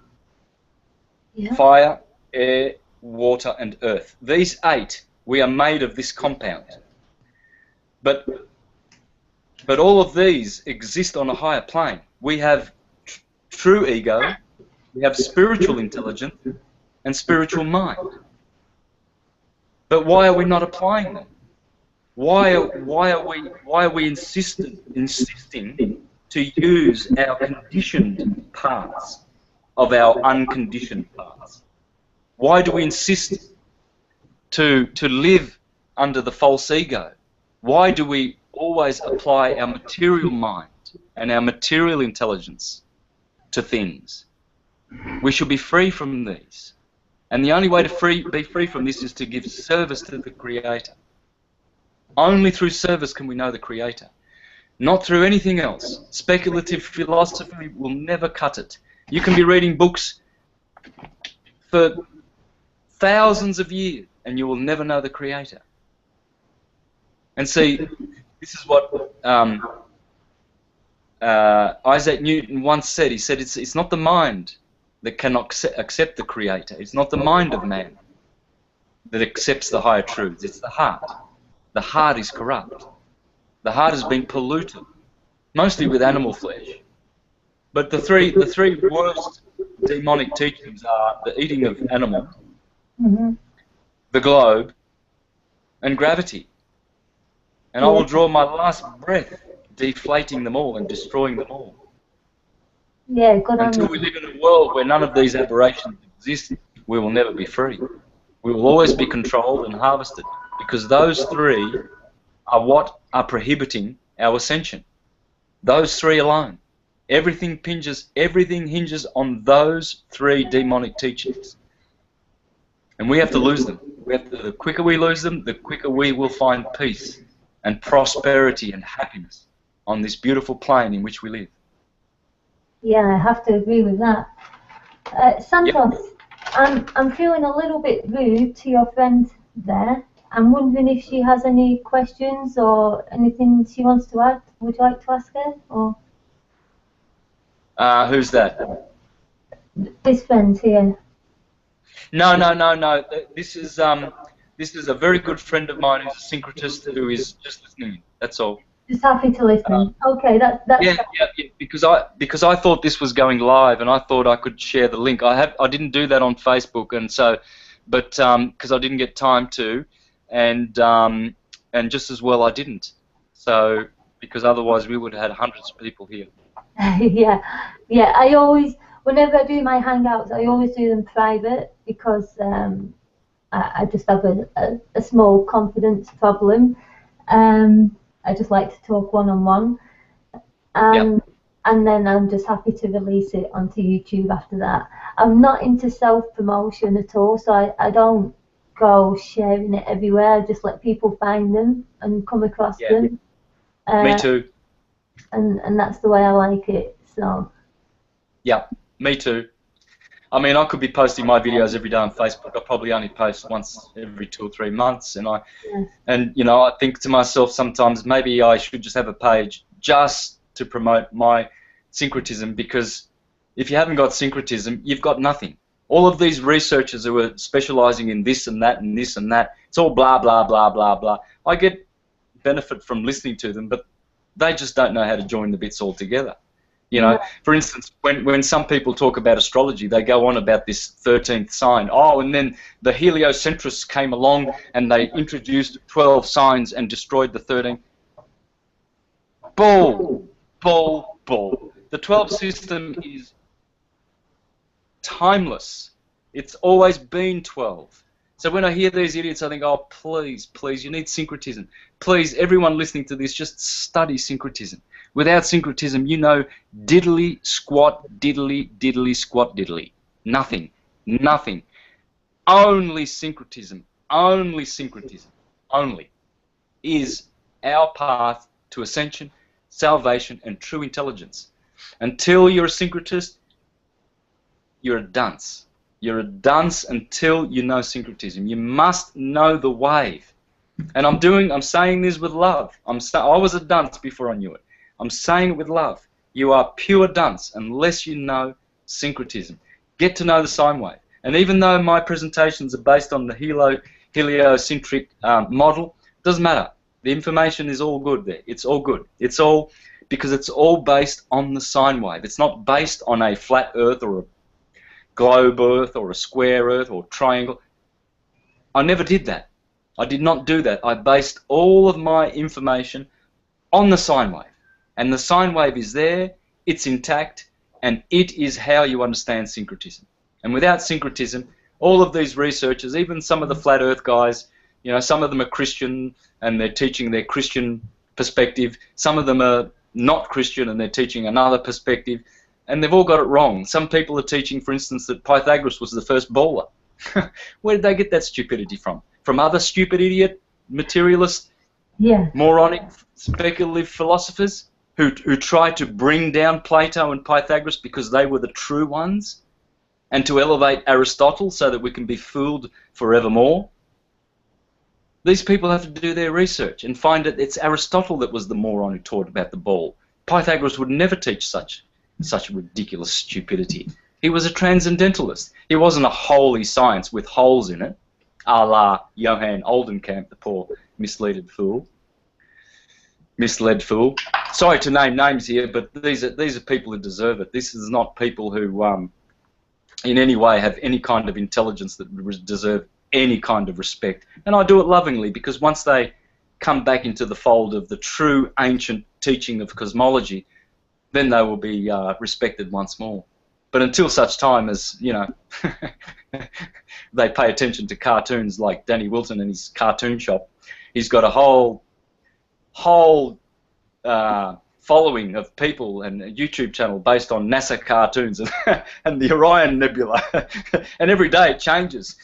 fire, air, water, and earth. These 8, we are made of this compound. But all of these exist on a higher plane. We have true ego, we have spiritual intelligence, and spiritual mind. But why are we not applying them? Why are we insisting to use our conditioned parts of our unconditioned parts? Why do we insist to live under the false ego? Why do we always apply our material mind and our material intelligence to things? We should be free from these. And the only way to be free from this is to give service to the Creator. Only through service can we know the Creator. not through anything else. Speculative philosophy will never cut it. You can be reading books for thousands of years and you will never know the Creator. And see, this is what Isaac Newton once said. He said, it's not the mind that cannot accept the Creator. It's not the mind of man that accepts the higher truths. It's the heart. The heart is corrupt. The heart has been polluted, mostly with animal flesh. But the three worst demonic teachings are the eating of animals, the globe, and gravity. And I will draw my last breath deflating them all and destroying them all. Yeah, good on Until you. we live in a world where none of these aberrations exist, we will never be free. We will always be controlled and harvested, because those three are what are prohibiting our ascension. Those three alone. Everything hinges on those three demonic teachings. And we have to lose them. The quicker we lose them, the quicker we will find peace and prosperity and happiness on this beautiful plane in which we live. Yeah, I have to agree with that. Santos, I'm feeling a little bit rude to your friend there. I'm wondering if she has any questions or anything she wants to add. Would you like to ask her? Or Who's that? this friend here. No. This is a very good friend of mine who's a syncretist who is just listening. That's all. Just happy to listen. Okay, that's yeah. Because I thought this was going live, and I thought I could share the link. I didn't do that on Facebook, and so, but because I didn't get time to, and just as well I didn't. So because otherwise we would have had hundreds of people here. yeah. I always, whenever I do my hangouts, I always do them private because I just have a small confidence problem. I just like to talk one-on-one, and then I'm just happy to release it onto YouTube after that. I'm not into self-promotion at all, so I don't go sharing it everywhere. I just let people find them and come across them. Me too. And that's the way I like it. So. Yeah, me too. I mean, I could be posting my videos every day on Facebook. I probably only post once every 2 or 3 months, and I think to myself sometimes maybe I should just have a page just to promote my syncretism, because if you haven't got syncretism, you've got nothing. All of these researchers who are specializing in this and that and this and that, it's all blah blah blah blah blah. I get benefit from listening to them, but they just don't know how to join the bits all together. You know, for instance, when some people talk about astrology, they go on about this 13th sign. Oh, and then the heliocentrists came along and they introduced 12 signs and destroyed the 13th. Bull. The 12 system is timeless. It's always been 12. So when I hear these idiots, I think, oh, please, you need syncretism. Please, everyone listening to this, just study syncretism. Without syncretism, you know, diddly squat, diddly squat, diddly. Nothing. Only syncretism is our path to ascension, salvation, and true intelligence. Until you're a syncretist, you're a dunce. You're a dunce until you know syncretism. You must know the wave. And I'm saying this with love. I was a dunce before I knew it. I'm saying it with love. You are pure dunce unless you know syncretism. Get to know the sine wave. And even though my presentations are based on the heliocentric model, it doesn't matter. The information is all good there. It's all good. It's all because it's all based on the sine wave. It's not based on a flat Earth or a globe Earth or a square Earth or triangle. I never did that. I did not do that. I based all of my information on the sine wave. And the sine wave is there, it's intact, and it is how you understand syncretism. And without syncretism, all of these researchers, even some of the flat Earth guys, you know, some of them are Christian and they're teaching their Christian perspective. Some of them are not Christian and they're teaching another perspective. And they've all got it wrong. Some people are teaching, for instance, that Pythagoras was the first bowler. Where did they get that stupidity from? From other stupid idiot, materialist, moronic, speculative philosophers? who tried to bring down Plato and Pythagoras because they were the true ones, and to elevate Aristotle so that we can be fooled forevermore. These people have to do their research and find that it's Aristotle that was the moron who taught about the ball. Pythagoras would never teach such ridiculous stupidity. He was a transcendentalist. He wasn't a holy science with holes in it, a la Johann Oldenkamp, the poor misled fool. Sorry to name names here, but these are people who deserve it. This is not people who, in any way, have any kind of intelligence that deserve any kind of respect. And I do it lovingly, because once they come back into the fold of the true ancient teaching of cosmology, then they will be respected once more. But until such time as, you know, they pay attention to cartoons like Danny Wilson and his cartoon shop, he's got a whole following of people and a YouTube channel based on NASA cartoons and the Orion Nebula. And every day it changes.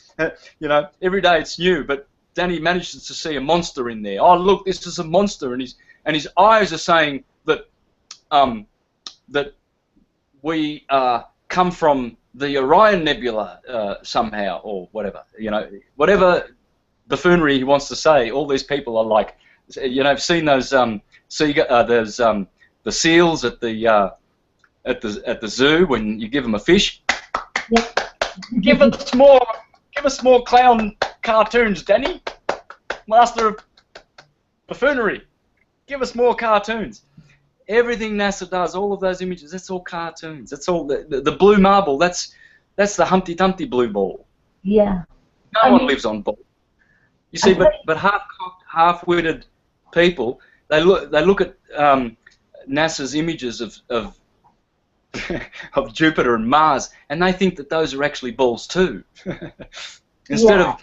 You know, every day it's new, but Danny manages to see a monster in there. Oh, look, this is a monster, and his eyes are saying that that we come from the Orion Nebula somehow, or whatever. You know, whatever buffoonery he wants to say. All these people are like, you know, I've seen those there's the seals at the zoo when you give them a fish. Yep. Give us more clown cartoons, Danny, master of buffoonery. Give us more cartoons. Everything NASA does, all of those images, that's all cartoons. That's all the blue marble. That's the Humpty Dumpty blue ball. Yeah. No one lives on ball. You see, but half-cocked, half-witted people, they look at NASA's images of of Jupiter and Mars, and they think that those are actually balls too. Instead of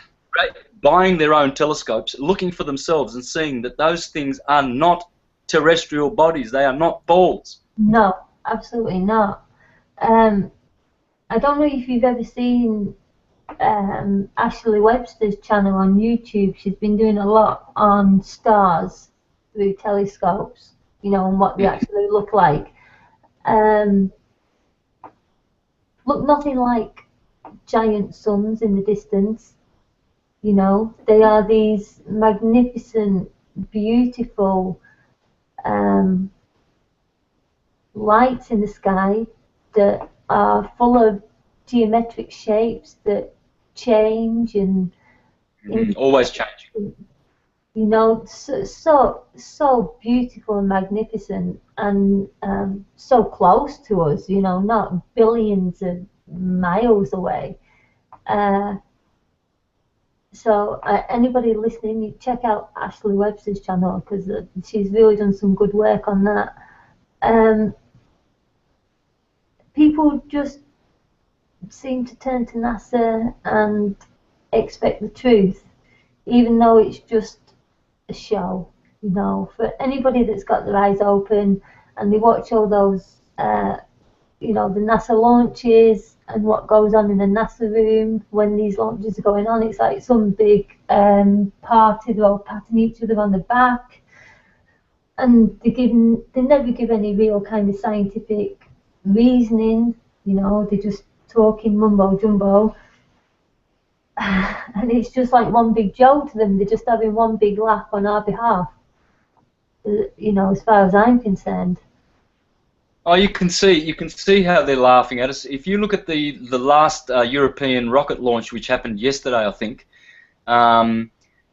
buying their own telescopes, looking for themselves and seeing that those things are not terrestrial bodies, they are not balls. No, absolutely not. I don't know if you've ever seen Ashley Webster's channel on YouTube. She's been doing a lot on stars through telescopes, you know, and what they actually look like. Look nothing like giant suns in the distance. You know, they are these magnificent, beautiful lights in the sky that are full of geometric shapes that change and always changing. You know, so beautiful and magnificent, and so close to us. You know, not billions of miles away. So anybody listening, you check out Ashley Webster's channel, because she's really done some good work on that. People just seem to turn to NASA and expect the truth, even though it's just a show. You know, for anybody that's got their eyes open and they watch all those, you know, the NASA launches and what goes on in the NASA room when these launches are going on, it's like some big party. They're all patting each other on the back, and they never give any real kind of scientific reasoning. You know, they're just talking mumbo jumbo, and it's just like one big joke to them. They're just having one big laugh on our behalf. You know, as far as I'm concerned. Oh, you can see how they're laughing at us. If you look at the last European rocket launch, which happened yesterday, I think,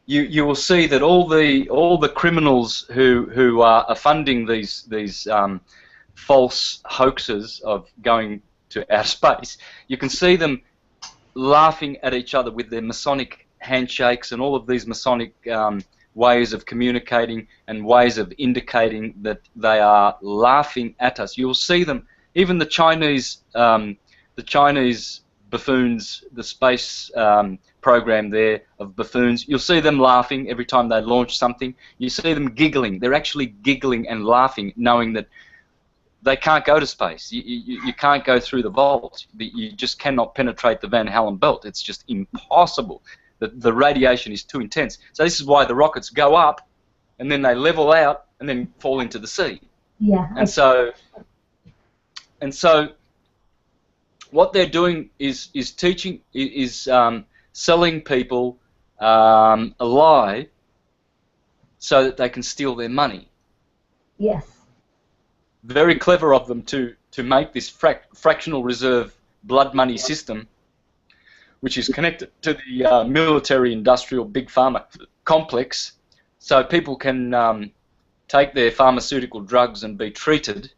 you will see that all the criminals who are funding these false hoaxes of going to outer space, you can see them laughing at each other with their Masonic handshakes and all of these Masonic ways of communicating and ways of indicating that they are laughing at us. You'll see them, even the Chinese buffoons, the space program there of buffoons, you'll see them laughing every time they launch something. You see them giggling. They're actually giggling and laughing, knowing that they can't go to space. You can't go through the vault. You just cannot penetrate the Van Allen belt. It's just impossible. The radiation is too intense. So this is why the rockets go up, and then they level out, and then fall into the sea. Yeah. And so what they're doing is teaching, selling people a lie so that they can steal their money. Yes. Very clever of them to make this fractional reserve blood money system, which is connected to the military-industrial big pharma complex, so people can take their pharmaceutical drugs and be treated.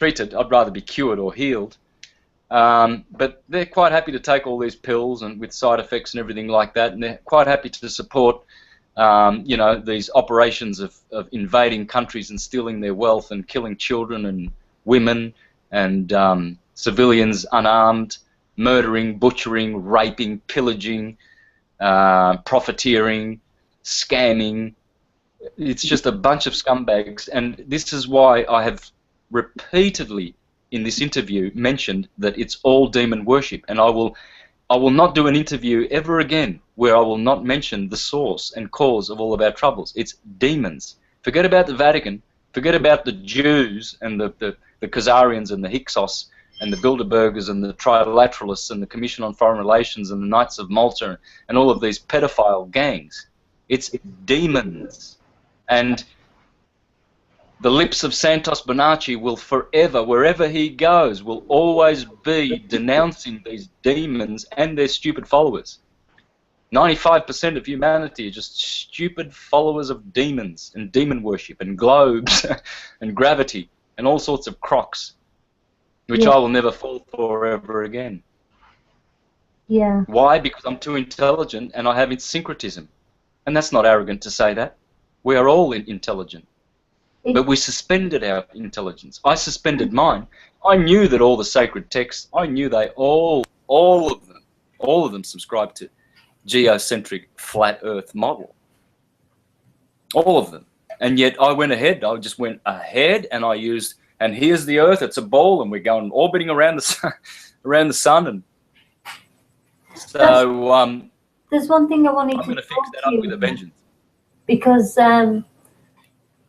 I'd rather be cured or healed. But they're quite happy to take all these pills and with side effects and everything like that, and they're quite happy to support, you know, these operations of invading countries and stealing their wealth and killing children and women and civilians unarmed, murdering, butchering, raping, pillaging, profiteering, scamming. It's just a bunch of scumbags, and this is why I have repeatedly in this interview mentioned that it's all demon worship, and I will not do an interview ever again where I will not mention the source and cause of all of our troubles. It's demons. Forget about the Vatican, forget about the Jews and the Khazarians and the Hyksos and the Bilderbergers and the Trilateralists and the Commission on Foreign Relations and the Knights of Malta and all of these pedophile gangs. It's demons. And the lips of Santos Bonacci will forever, wherever he goes, will always be denouncing these demons and their stupid followers. 95% of humanity are just stupid followers of demons and demon worship and globes and gravity and all sorts of crocs, which I will never fall for ever again. Yeah. Why? Because I'm too intelligent and I have syncretism. And that's not arrogant to say that. We are all intelligent. But we suspended our intelligence. I suspended mine. I knew that all the sacred texts, I knew they all of them subscribed to geocentric flat earth model. All of them. And yet I went ahead, I just went ahead and I used, and here's the earth, it's a ball and we're going orbiting around the sun, and so there's one thing I wanted I'm going to fix that up with a vengeance. Because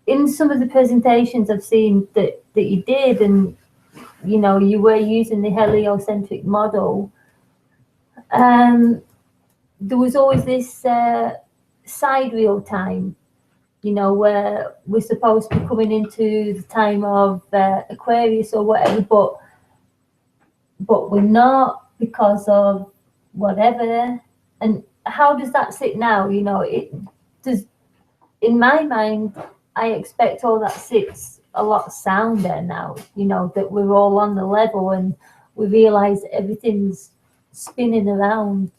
in some of the presentations I've seen that you did, and you know, you were using the heliocentric model, there was always this sidereal time, you know, where we're supposed to be coming into the time of Aquarius or whatever, but we're not because of whatever. And how does that sit now? You know, it does. In my mind, I expect all that sits a lot sounder now, you know, that we're all on the level and we realise everything's spinning around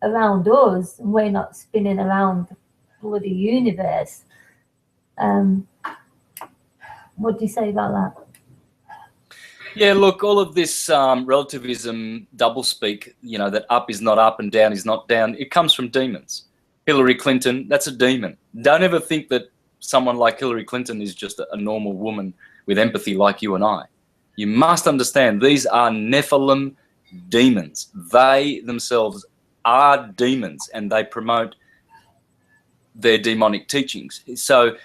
us and we're not spinning around the bloody universe. What do you say about that? Yeah, look, all of this relativism, doublespeak, you know, that up is not up and down is not down, it comes from demons. Hillary Clinton, that's a demon. Don't ever think that someone like Hillary Clinton is just a normal woman with empathy like you and I. You must understand, these are Nephilim demons. They themselves are demons and they promote their demonic teachings. So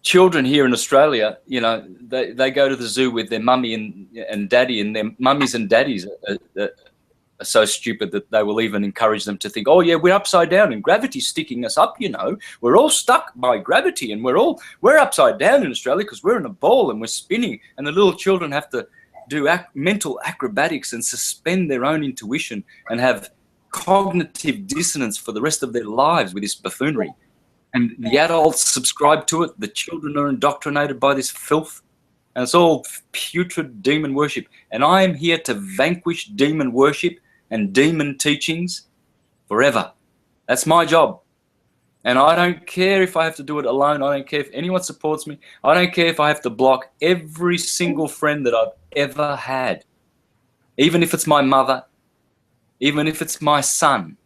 children here in Australia, you know, they go to the zoo with their mummy and daddy, and their mummies and daddies are so stupid that they will even encourage them to think, oh yeah, we're upside down and gravity's sticking us up, you know. We're all stuck by gravity and we're upside down in Australia because we're in a ball and we're spinning. And the little children have to do mental acrobatics and suspend their own intuition and have cognitive dissonance for the rest of their lives with this buffoonery. And the adults subscribe to it. The children are indoctrinated by this filth. And it's all putrid demon worship. And I am here to vanquish demon worship and demon teachings forever. That's my job. And I don't care if I have to do it alone. I don't care if anyone supports me. I don't care if I have to block every single friend that I've ever had. Even if it's my mother, even if it's my son.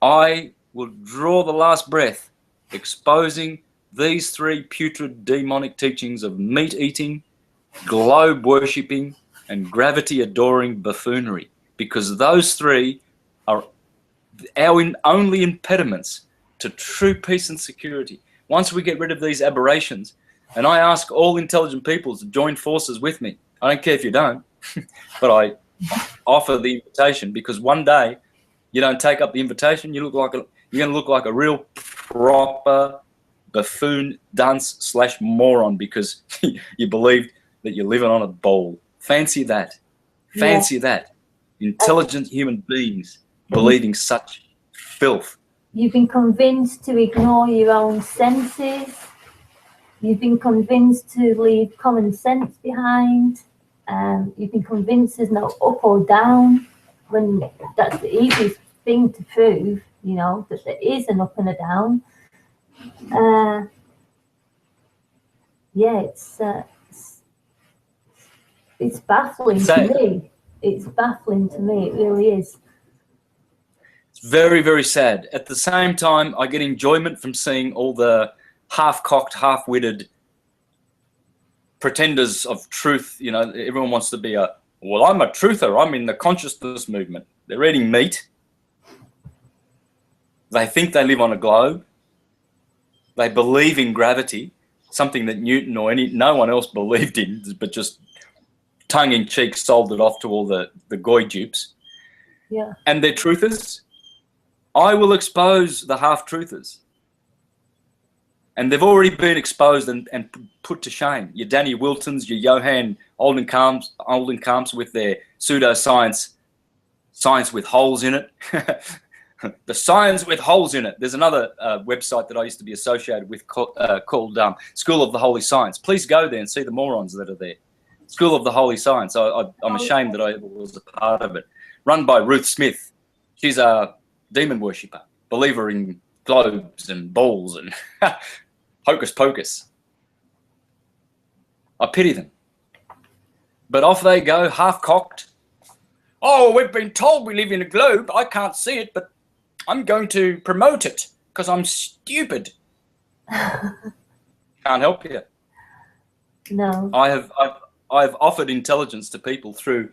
I will draw the last breath exposing these three putrid demonic teachings of meat-eating, globe-worshipping, and gravity-adoring buffoonery, because those three are our only impediments to true peace and security. once we get rid of these aberrations, and I ask all intelligent people to join forces with me. I don't care if you don't, but I offer the invitation, because one day you don't take up the invitation, you're going to look like a real proper buffoon, dunce / moron, because you believed that you're living on a bowl. Fancy that. Fancy that. Intelligent human beings believing such filth. You've been convinced to ignore your own senses. You've been convinced to leave common sense behind. You've been convinced there's no up or down, when that's the easiest thing to prove, you know, that there is an up and a down. Yeah, it's baffling to me. It's baffling to me. It really is. It's very, very sad. At the same time, I get enjoyment from seeing all the half-cocked, half-witted pretenders of truth. You know, everyone wants to be well, I'm a truther. I'm in the consciousness movement. They're eating meat. They think they live on a globe. They believe in gravity, something that Newton or no one else believed in, but just tongue-in-cheek sold it off to all the goy dupes. Yeah. And they're truthers. I will expose the half-truthers. And they've already been exposed and put to shame. Your Danny Wiltons, your Johann Oldenkamps with their pseudoscience, science with holes in it. The science with holes in it. There's another website that I used to be associated with called School of the Holy Science. Please go there and see the morons that are there. School of the Holy Science. I'm ashamed that I was a part of it. Run by Ruth Smith. She's a demon worshipper, believer in globes and balls and hocus pocus. I pity them. But off they go, half-cocked. Oh, we've been told we live in a globe. I can't see it, but I'm going to promote it because I'm stupid. Can't help you. No. I've offered intelligence to people through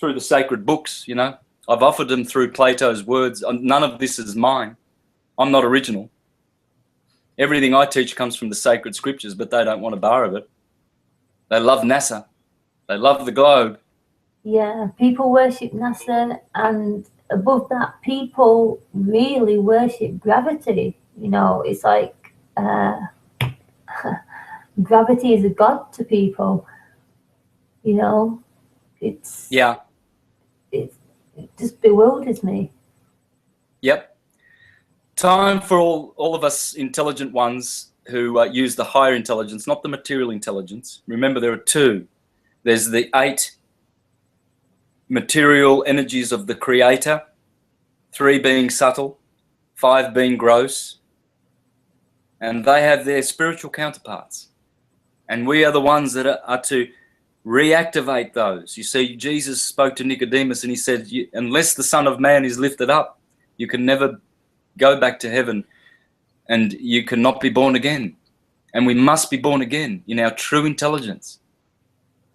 the sacred books, you know. I've offered them through Plato's words. None of this is mine. I'm not original. Everything I teach comes from the sacred scriptures, but they don't want a bar of it. They love NASA. They love the globe. Yeah, people worship NASA, and above that, people really worship gravity. You know, it's like gravity is a god to people. You know, it just bewilders me. Yep. Time for all of us intelligent ones who use the higher intelligence, not the material intelligence. Remember, there are two. There's the 8 material energies of the Creator, 3 being subtle, 5 being gross, and they have their spiritual counterparts. And we are the ones that are to reactivate those. You see, Jesus spoke to Nicodemus and he said, unless the Son of Man is lifted up, you can never go back to heaven and you cannot be born again. And we must be born again in our true intelligence.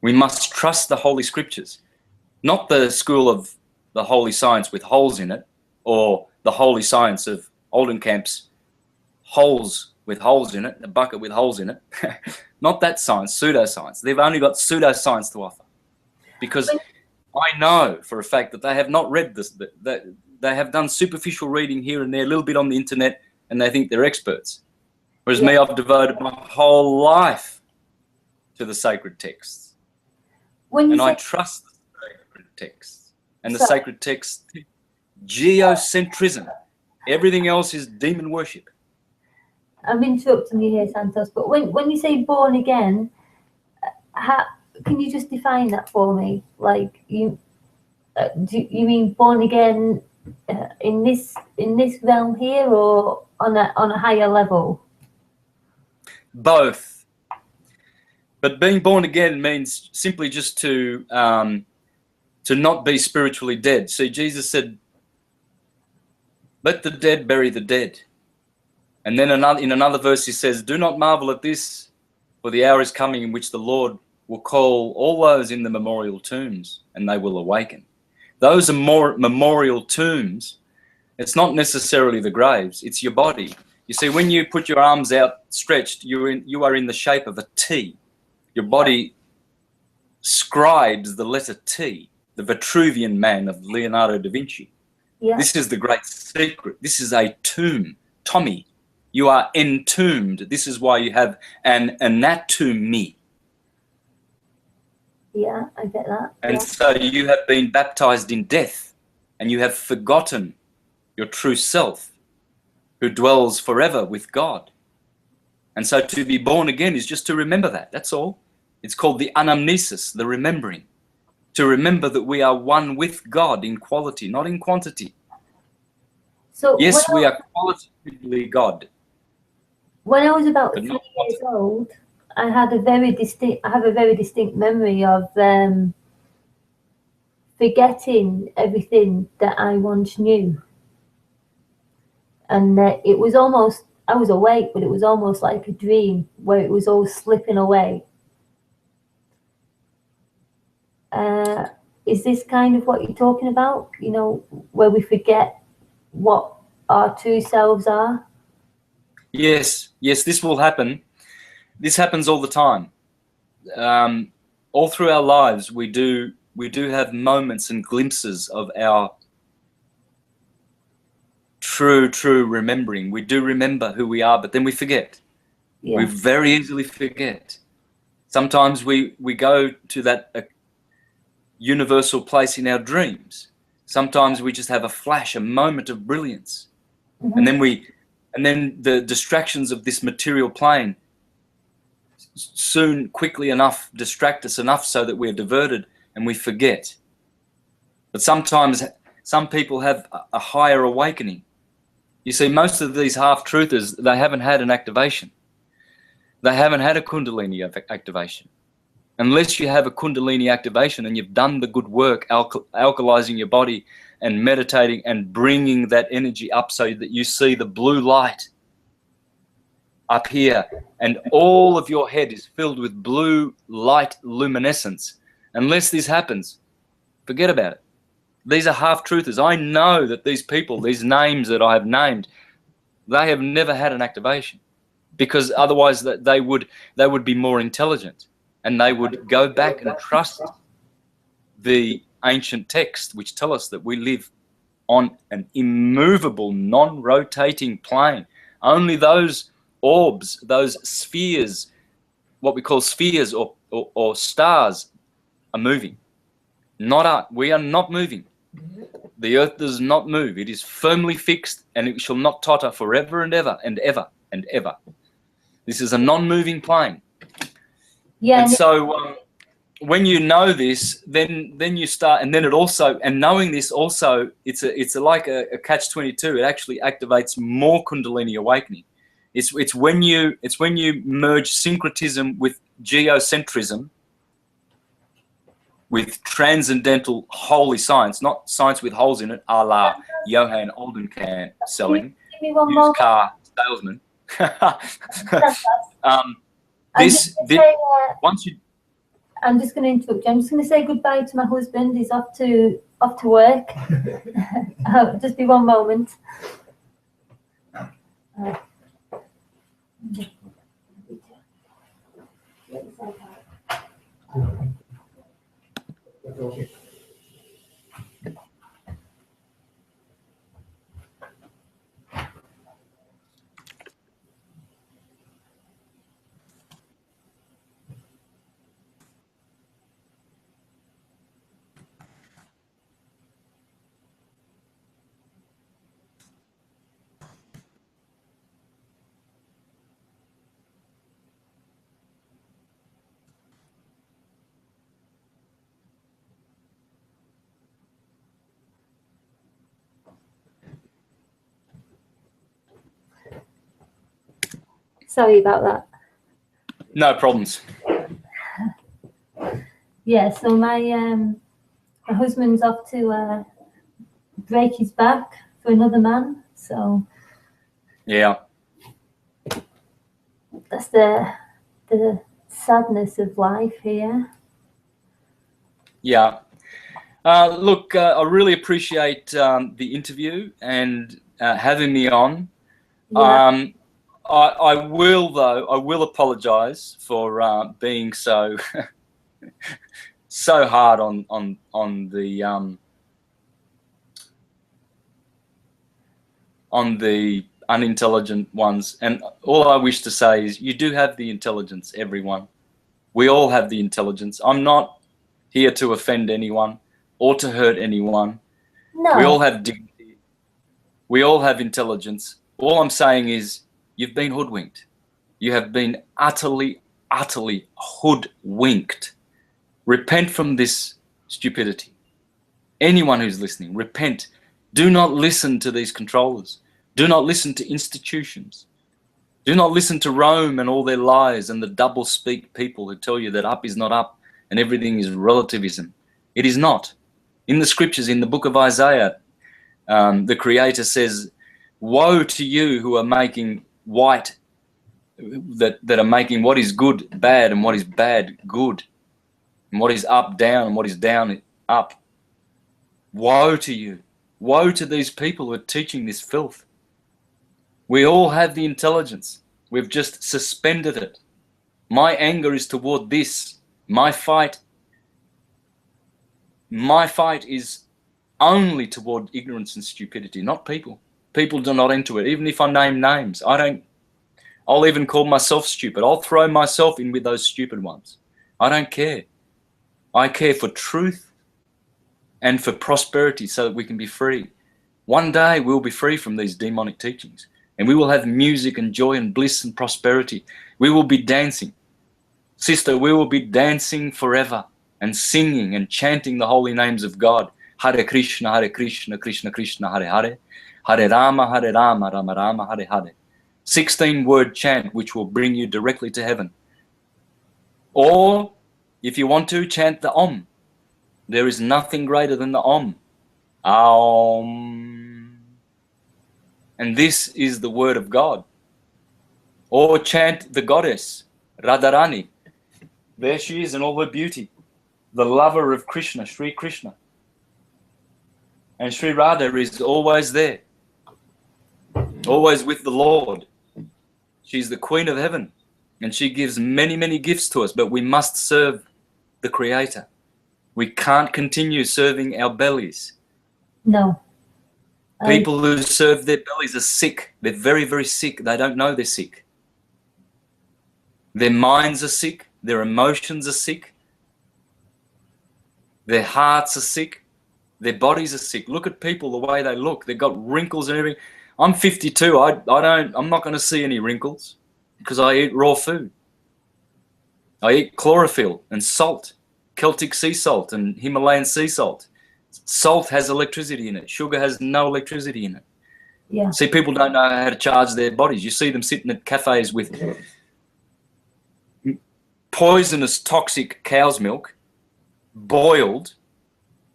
We must trust the Holy Scriptures, not the school of the holy science with holes in it, or the holy science of Oldenkamp's holes with holes in it, a bucket with holes in it. Not that science, pseudoscience. They've only got pseudoscience to offer. Because I know for a fact that they have not read this, that they have done superficial reading here and there, a little bit on the internet, and they think they're experts. Whereas me, I've devoted my whole life to the sacred texts. And I trust the sacred texts. And the sacred texts, geocentrism. Everything else is demon worship. I'm interrupting you here, Santos, but when you say born again, can you just define that for me? Like, do you mean born again in this realm here, or on a higher level? Both. But being born again means simply just to not be spiritually dead. See, Jesus said, let the dead bury the dead. And then in another verse he says, do not marvel at this, for the hour is coming in which the Lord will call all those in the memorial tombs, and they will awaken. Those are more memorial tombs. It's not necessarily the graves, it's your body. You see, when you put your arms out stretched, you are in the shape of a T. Your body scribes the letter T, the Vitruvian Man of Leonardo da Vinci. Yeah. This is the great secret. This is a tomb. Tommy, you are entombed. This is why you have an anatomy. Yeah, I get that. And so you have been baptized in death, and you have forgotten your true self, who dwells forever with God. And so to be born again is just to remember that. That's all. It's called the anamnesis, the remembering. To remember that we are one with God in quality, not in quantity. So yes, we are qualitatively God. When I was about 3 years old, I have a very distinct memory of forgetting everything that I once knew. And it was almost, I was awake, but it was almost like a dream where it was all slipping away. Is this kind of what you're talking about? You know, where we forget what our true selves are? Yes, this will happen. This happens all the time. All through our lives, we do have moments and glimpses of our true remembering. We do remember who we are, but then we forget. Yeah. We very easily forget. Sometimes we go to that universal place in our dreams. Sometimes we just have a flash, a moment of brilliance. Mm-hmm. And then the distractions of this material plane soon, quickly enough, distract us enough so that we're diverted and we forget. But sometimes some people have a higher awakening. You see, most of these half-truthers, they haven't had an activation. They haven't had a Kundalini activation. Unless you have a Kundalini activation and you've done the good work, alkalizing your body and meditating and bringing that energy up so that you see the blue light up here and all of your head is filled with blue light luminescence. Unless this happens, forget about it. These are half-truthers. I know that these people, these names that I have named, they have never had an activation, because otherwise they would be more intelligent and they would go back and trust the ancient texts which tell us that we live on an immovable, non-rotating plane. Only those orbs, those spheres, what we call spheres or stars, are moving. We are not moving. The earth does not move. It is firmly fixed and it shall not totter forever and ever and ever and ever. This is a non-moving plane. Yeah. And so when you know this, then you start, and then it also, and knowing this also, it's like a catch-22. It actually activates more Kundalini awakening. It's when you merge syncretism with geocentrism, with transcendental holy science, not science with holes in it, a la Johann Oldenkamp selling, used car salesman. I'm just going to interrupt you. I'm just going to say goodbye to my husband. He's off to work. Just be one moment. Sorry about that. No problems. Yeah, so my husband's off to break his back for another man. So yeah, that's the sadness of life here. Yeah. Look, I really appreciate the interview and having me on. Yeah. I will, though. I will apologise for being so so hard on the unintelligent ones. And all I wish to say is, you do have the intelligence, everyone. We all have the intelligence. I'm not here to offend anyone or to hurt anyone. No. We all have dignity. We all have intelligence. All I'm saying is, you've been hoodwinked. You have been utterly, utterly hoodwinked. Repent from this stupidity. Anyone who's listening, repent. Do not listen to these controllers. Do not listen to institutions. Do not listen to Rome and all their lies and the double-speak people who tell you that up is not up and everything is relativism. It is not. In the scriptures, in the book of Isaiah, the Creator says, woe to you who are making that are making what is good bad and what is bad good, and what is up down and what is down up. Woe to you. Woe to these people who are teaching this filth. We all have the intelligence. We've just suspended it. My anger is toward this. My fight is only toward ignorance and stupidity, not people. People do not enter it. Even if I name names, I'll even call myself stupid. I'll throw myself in with those stupid ones. I don't care. I care for truth and for prosperity so that we can be free. One day we'll be free from these demonic teachings, and we will have music and joy and bliss and prosperity. We will be dancing. Sister, we will be dancing forever and singing and chanting the holy names of God. Hare Krishna, Krishna Krishna, Hare Hare. Hare Rama, Rama Rama, Hare Hare. 16-word chant which will bring you directly to heaven. Or, if you want to, chant the Om. There is nothing greater than the Om. Aum. And this is the word of God. Or chant the goddess, Radharani. There she is in all her beauty. The lover of Krishna, Sri Krishna. And Sri Radha is always there. Always with the Lord. She's the Queen of Heaven. And she gives many, many gifts to us, but we must serve the Creator. We can't continue serving our bellies. No. People who serve their bellies are sick. They're very, very sick. They don't know they're sick. Their minds are sick. Their emotions are sick. Their hearts are sick. Their bodies are sick. Look at people, the way they look. They've got wrinkles and everything. I'm 52. I'm not going to see any wrinkles because I eat raw food. I eat chlorophyll and salt, Celtic sea salt and Himalayan sea salt. Salt has electricity in it. Sugar has no electricity in it. Yeah. See, people don't know how to charge their bodies. You see them sitting at cafes with poisonous, toxic cow's milk, boiled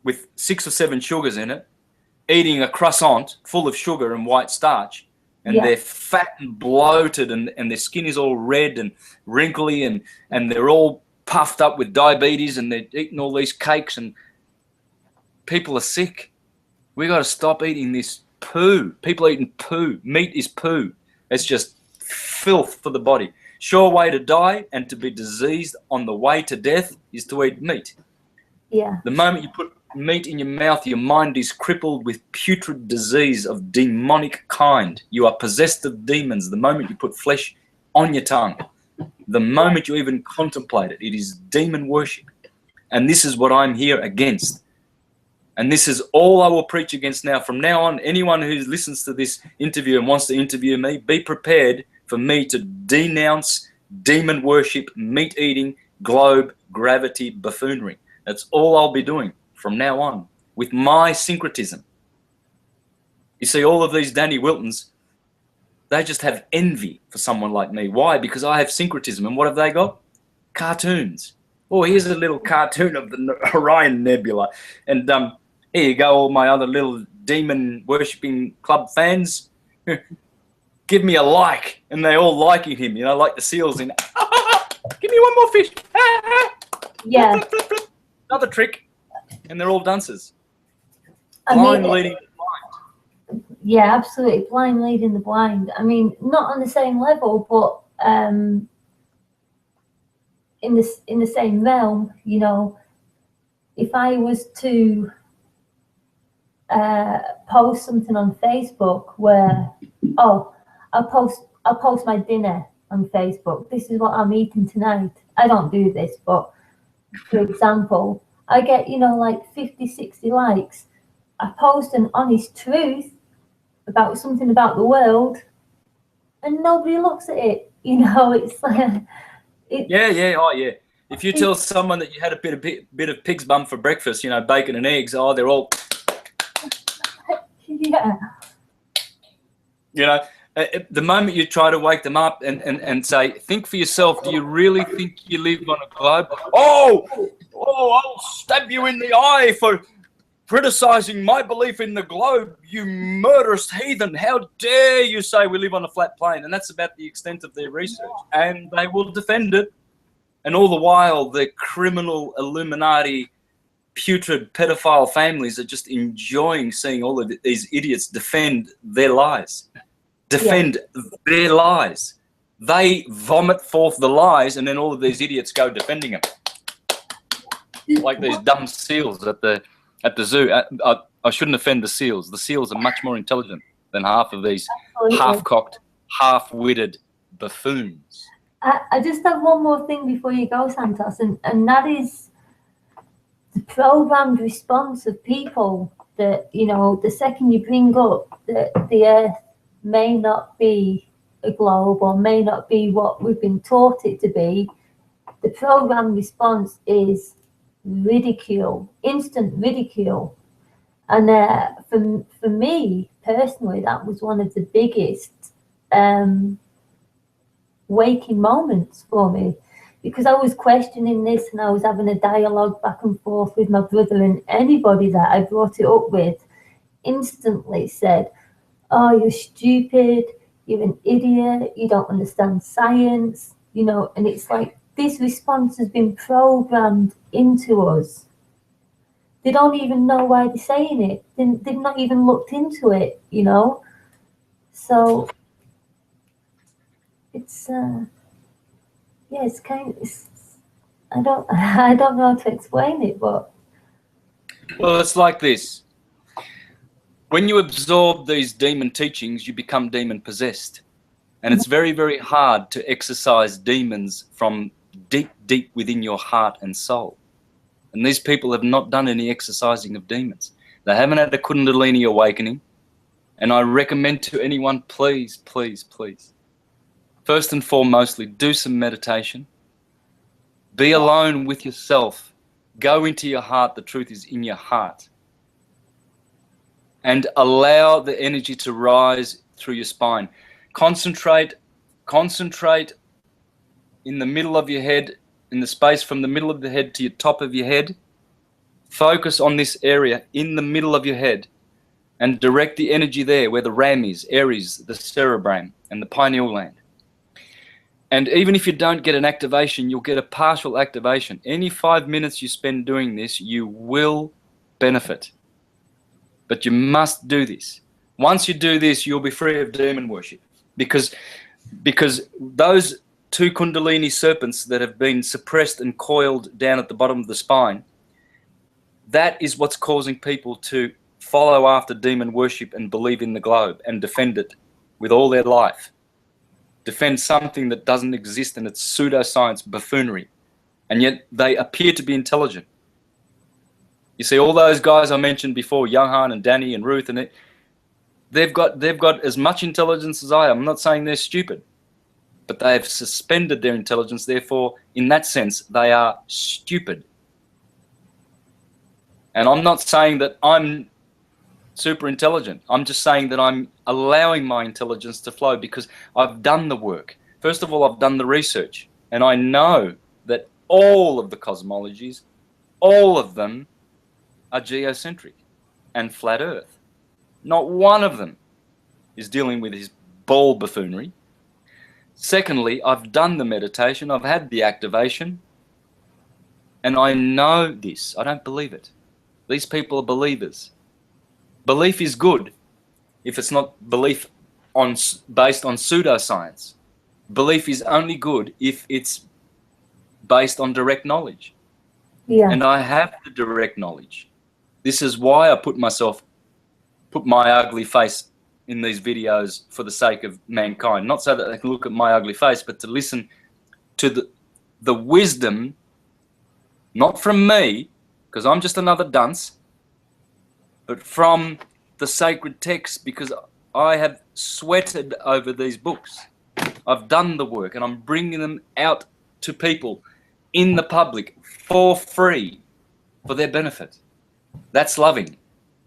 with 6 or 7 sugars in it, eating a croissant full of sugar and white starch, and they're fat and bloated, and their skin is all red and wrinkly, and they're all puffed up with diabetes, and they're eating all these cakes, and people are sick. We got to stop eating this poo. People are eating poo. Meat is poo. It's just filth for the body. Sure way to die and to be diseased on the way to death is to eat meat. Yeah. The moment you put meat in your mouth, your mind is crippled with putrid disease of demonic kind. You are possessed of demons the moment you put flesh on your tongue. The moment you even contemplate it, it is demon worship. And this is what I'm here against. And this is all I will preach against now. From now on, anyone who listens to this interview and wants to interview me, be prepared for me to denounce demon worship, meat eating, globe, gravity, buffoonery. That's all I'll be doing from now on with my syncretism. You see, all of these Danny Wiltons, they just have envy for someone like me. Why? Because I have syncretism. And what have they got? Cartoons. Oh, here's a little cartoon of the Orion Nebula. And here you go, all my other little demon worshipping club fans. Give me a like. And they all liking him, you know, like the seals in, give me one more fish. Yeah. Flip, flip, flip. Another trick. And they're all dancers. I Blind mean, leading blind. Yeah, absolutely. Blind leading the blind. I mean, not on the same level, but in the same realm. You know, if I was to post something on Facebook where, oh, I'll post my dinner on Facebook. This is what I'm eating tonight. I don't do this, but for example, I get, you know, like 50, 60 likes. I post an honest truth about something about the world, and nobody looks at it. You know, it's like Yeah. If you tell someone that you had a bit of pig's bum for breakfast, you know, bacon and eggs, oh, they're all, yeah. you know, the moment you try to wake them up and say, think for yourself, do you really think you live on a globe? Oh, I'll stab you in the eye for criticizing my belief in the globe, you murderous heathen. How dare you say we live on a flat plane? And that's about the extent of their research. And they will defend it. And all the while, the criminal Illuminati, putrid pedophile families are just enjoying seeing all of these idiots defend their lies. Their lies. They vomit forth the lies, and then all of these idiots go defending them. Like these dumb seals at the zoo. I shouldn't offend the seals. The seals are much more intelligent than half of these half-cocked, half-witted buffoons. I just have one more thing before you go, Santos, and that is the programmed response of people that, you know, the second you bring up that the Earth may not be a globe or may not be what we've been taught it to be, the programmed response is ridicule, instant ridicule. And for me personally, that was one of the biggest waking moments for me, because I was questioning this and I was having a dialogue back and forth with my brother, and anybody that I brought it up with instantly said, oh, you're stupid, you're an idiot, you don't understand science, you know. And it's like this response has been programmed into us. They don't even know why they're saying it. They've not even looked into it, you know. So it's it's kind of, I don't know how to explain it, but well, it's like this. When you absorb these demon teachings, you become demon possessed. And it's very, very hard to exorcise demons from deep, deep within your heart and soul. And these people have not done any exorcising of demons. They haven't had a Kundalini awakening. And I recommend to anyone, please, please, please, first and foremostly, do some meditation. Be alone with yourself. Go into your heart. The truth is in your heart. And allow the energy to rise through your spine. Concentrate in the middle of your head, in the space from the middle of the head to your top of your head. Focus on this area in the middle of your head and direct the energy there where the RAM is, Aries, the cerebrum, and the pineal gland. And even if you don't get an activation, you'll get a partial activation. Any 5 minutes you spend doing this, you will benefit. But you must do this. Once you do this, you'll be free of demon worship. Because those two Kundalini serpents that have been suppressed and coiled down at the bottom of the spine, that is what's causing people to follow after demon worship and believe in the globe and defend it with all their life. Defend something that doesn't exist and it's pseudoscience buffoonery. And yet they appear to be intelligent. You see, all those guys I mentioned before, Johan and Danny and Ruth, and they've got as much intelligence as I am. I'm not saying they're stupid, but they have suspended their intelligence. Therefore, in that sense, they are stupid. And I'm not saying that I'm super intelligent. I'm just saying that I'm allowing my intelligence to flow because I've done the work. First of all, I've done the research, and I know that all of the cosmologies, all of them, are geocentric and flat earth. Not one of them is dealing with his ball buffoonery. Secondly, I've done the meditation, I've had the activation, and I know this. I don't believe it. These people are believers. Belief is good. if it's not belief based on pseudoscience. Belief is only good if it's based on direct knowledge. Yeah. And I have the direct knowledge. This is why I put my ugly face in these videos for the sake of mankind. Not so that they can look at my ugly face, but to listen to the wisdom, not from me, because I'm just another dunce, but from the sacred texts, because I have sweated over these books. I've done the work, and I'm bringing them out to people in the public for free, for their benefit. That's loving.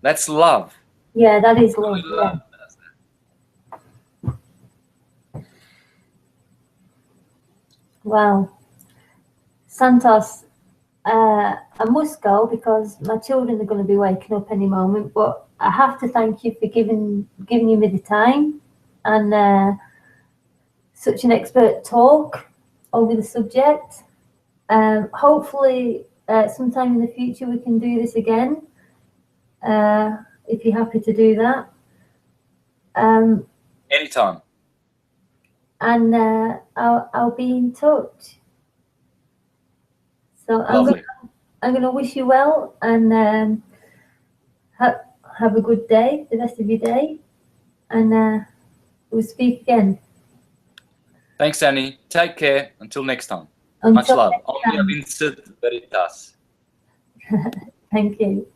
That's love. Yeah, that is love. Yeah. Wow. Santos, I must go because my children are going to be waking up any moment, but I have to thank you for giving me the time and such an expert talk over the subject. Hopefully sometime in the future we can do this again, if you're happy to do that. Anytime. And I'll be in touch. So I'm gonna wish you well and have a good day, the rest of your day, and we'll speak again. Thanks, Annie. Take care. Until next time. Until Much love. next Omnia time. vincit veritas. Thank you.